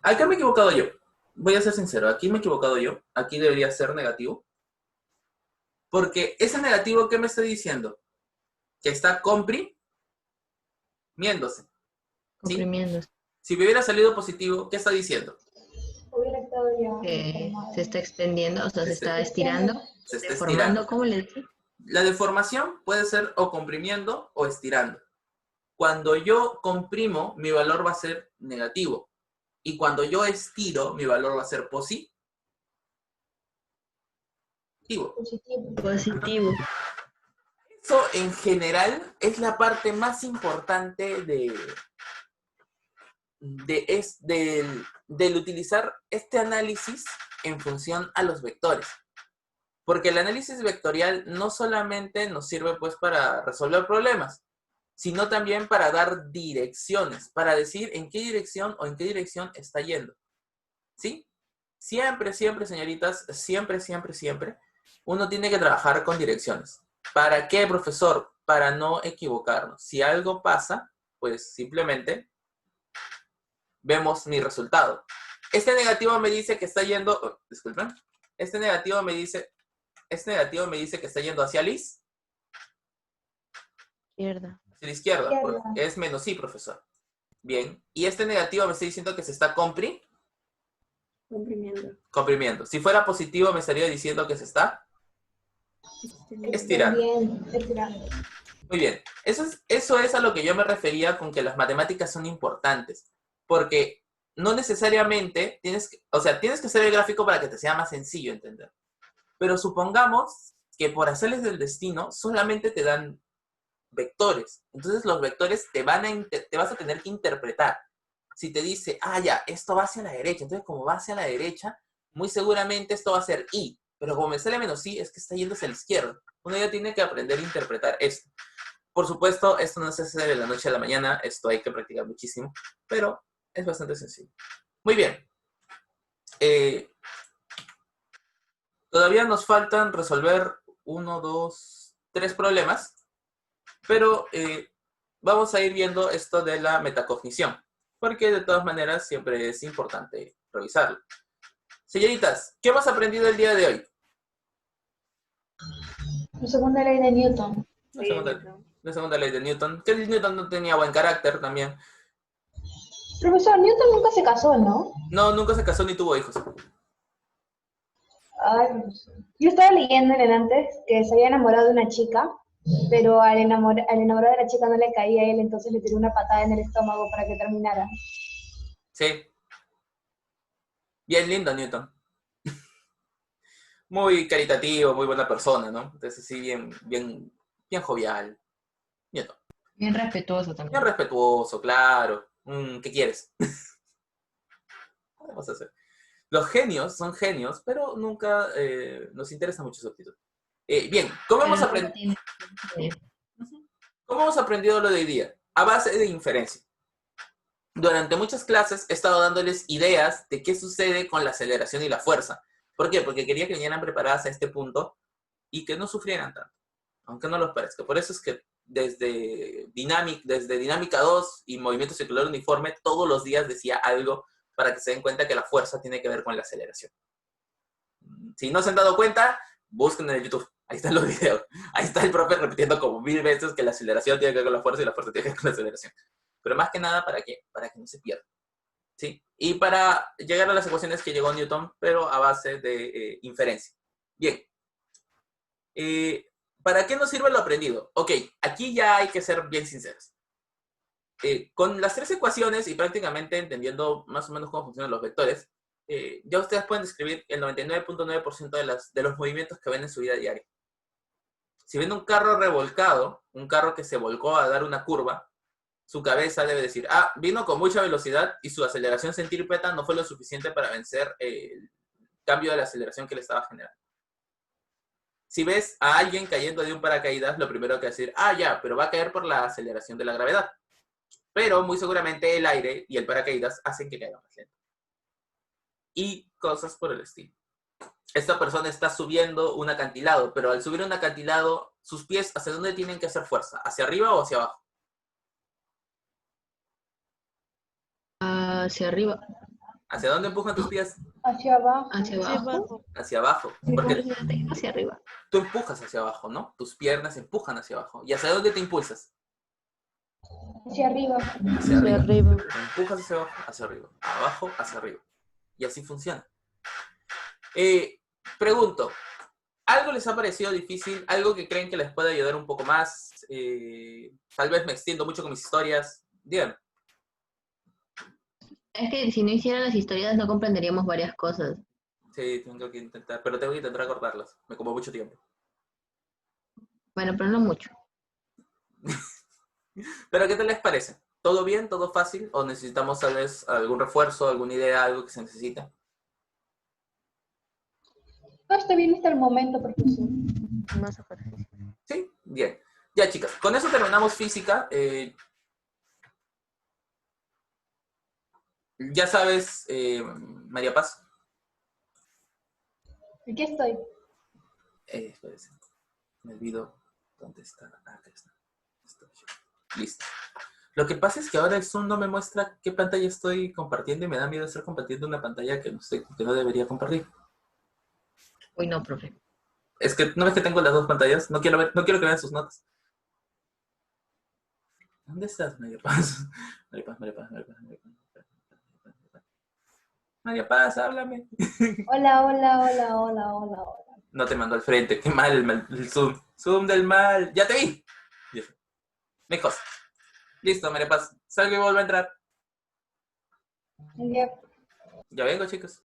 Acá me he equivocado yo. Voy a ser sincero. Aquí me he equivocado yo. Aquí debería ser negativo. Porque ese negativo, ¿qué me está diciendo? Que está comprimiéndose. ¿Sí? Comprimiéndose. Si me hubiera salido positivo, ¿qué está diciendo? Hubiera estado ya. Se está extendiendo, o sea, se está estirando. Se está Deformando, estirando. ¿cómo le dije? La deformación puede ser o comprimiendo o estirando. Cuando yo comprimo, mi valor va a ser negativo. Y cuando yo estiro, mi valor va a ser positivo. Positivo. Eso en general es la parte más importante del utilizar este análisis en función a los vectores. Porque el análisis vectorial no solamente nos sirve pues para resolver problemas, sino también para dar direcciones, para decir en qué dirección o en qué dirección está yendo. ¿Sí? Siempre, señoritas, siempre, uno tiene que trabajar con direcciones. ¿Para qué, profesor? Para no equivocarnos. Si algo pasa, pues simplemente vemos mi resultado. Este negativo me dice que está yendo, disculpen, este negativo me dice que está yendo hacia la izquierda. Hacia la izquierda, porque es menos i, profesor. Bien, y este negativo me está diciendo que se está comprimiendo. Si fuera positivo, me estaría diciendo que se está Estirar. Bien, estirar. Muy bien. Eso es a lo que yo me refería con que las matemáticas son importantes. Porque no necesariamente tienes que hacer el gráfico para que te sea más sencillo entender. Pero supongamos que por hacerles del destino solamente te dan vectores. Entonces los vectores te vas a tener que interpretar. Si te dice, ya, esto va hacia la derecha, entonces como va hacia la derecha, muy seguramente esto va a ser I. Pero como me sale menos I, es que está yendo hacia la izquierda. Uno ya tiene que aprender a interpretar esto. Por supuesto, esto no se hace de la noche a la mañana, esto hay que practicar muchísimo, pero es bastante sencillo. Muy bien. Todavía nos faltan resolver 1, 2, 3 problemas, pero vamos a ir viendo esto de la metacognición, porque de todas maneras siempre es importante revisarlo. Señoritas, ¿qué hemos aprendido el día de hoy? La segunda ley de Newton. La segunda ley de Newton, que Newton no tenía buen carácter también. Profesor, Newton nunca se casó, ¿no? No, nunca se casó ni tuvo hijos. Ay, profesor. Yo estaba leyendo en el antes que se había enamorado de una chica, pero al enamorar de la chica no le caía a él, entonces le tiró una patada en el estómago para que terminara. Sí. Bien lindo Newton. Muy caritativo, muy buena persona, ¿no? Entonces sí, bien jovial. Newton. Bien respetuoso también. Bien respetuoso, claro. ¿Qué quieres? ¿Qué vamos a hacer? Los genios son genios, pero nunca nos interesa mucho su actitud. Bien, ¿cómo hemos aprendido? ¿Cómo hemos aprendido lo de hoy día? A base de inferencia. Durante muchas clases he estado dándoles ideas de qué sucede con la aceleración y la fuerza. ¿Por qué? Porque quería que vinieran preparadas a este punto y que no sufrieran tanto, aunque no los parezca. Por eso es que desde Dinámica 2 y Movimiento Circular Uniforme, todos los días decía algo para que se den cuenta que la fuerza tiene que ver con la aceleración. Si no se han dado cuenta, busquen en el YouTube. Ahí están los videos. Ahí está el profe repitiendo como 1000 veces que la aceleración tiene que ver con la fuerza y la fuerza tiene que ver con la aceleración. Pero más que nada, ¿para qué? Para que no se pierda. ¿Sí? Y para llegar a las ecuaciones que llegó Newton, pero a base de inferencia. Bien. ¿Para qué nos sirve lo aprendido? Ok, aquí ya hay que ser bien sinceros. Con las 3 ecuaciones y prácticamente entendiendo más o menos cómo funcionan los vectores, ya ustedes pueden describir el 99.9% de los movimientos que ven en su vida diaria. Si ven un carro revolcado, un carro que se volcó a dar una curva, su cabeza debe decir, vino con mucha velocidad y su aceleración centrípeta no fue lo suficiente para vencer el cambio de la aceleración que le estaba generando. Si ves a alguien cayendo de un paracaídas, lo primero que decir, ya, pero va a caer por la aceleración de la gravedad. Pero muy seguramente el aire y el paracaídas hacen que caiga más lento. Y cosas por el estilo. Esta persona está subiendo un acantilado, pero al subir un acantilado, sus pies, ¿hacia dónde tienen que hacer fuerza? ¿Hacia arriba o hacia abajo? Hacia arriba. ¿Hacia dónde empujan tus pies? Hacia abajo. Hacia abajo. Hacia abajo. Porque hacia arriba. Tú empujas hacia abajo, ¿no? Tus piernas empujan hacia abajo. ¿Y hacia dónde te impulsas? Hacia arriba. Hacia arriba. Te empujas hacia abajo, hacia arriba. Abajo, hacia arriba. Y así funciona. Pregunto, ¿algo les ha parecido difícil? ¿Algo que creen que les puede ayudar un poco más? Tal vez me extiendo mucho con mis historias. Díganme. Es que si no hiciera las historias no comprenderíamos varias cosas. Sí, tengo que intentar, pero tengo que intentar acordarlas. Me como mucho tiempo. Bueno, pero no mucho. ¿Pero qué tal les parece? ¿Todo bien? ¿Todo fácil? ¿O necesitamos tal vez algún refuerzo, alguna idea, algo que se necesita? No, está bien hasta el momento, profesor. Más ejercicio. Sí, bien. Ya, chicas, con eso terminamos física. Ya sabes, María Paz. Aquí estoy. Espérense. Me olvido dónde está. Acá está. Listo. Lo que pasa es que ahora el Zoom no me muestra qué pantalla estoy compartiendo y me da miedo estar compartiendo una pantalla que no debería compartir. Uy, no, profe. Es que, ¿no ves que tengo las dos pantallas? No quiero que vean sus notas. ¿Dónde estás, María Paz? María Paz. María Paz, háblame. Hola. No te mandó al frente. Qué mal el zoom. Zoom del mal. ¡Ya te vi! Ya. Lejos. Listo, María Paz. Salgo y vuelvo a entrar. Ya. Ya vengo, chicos.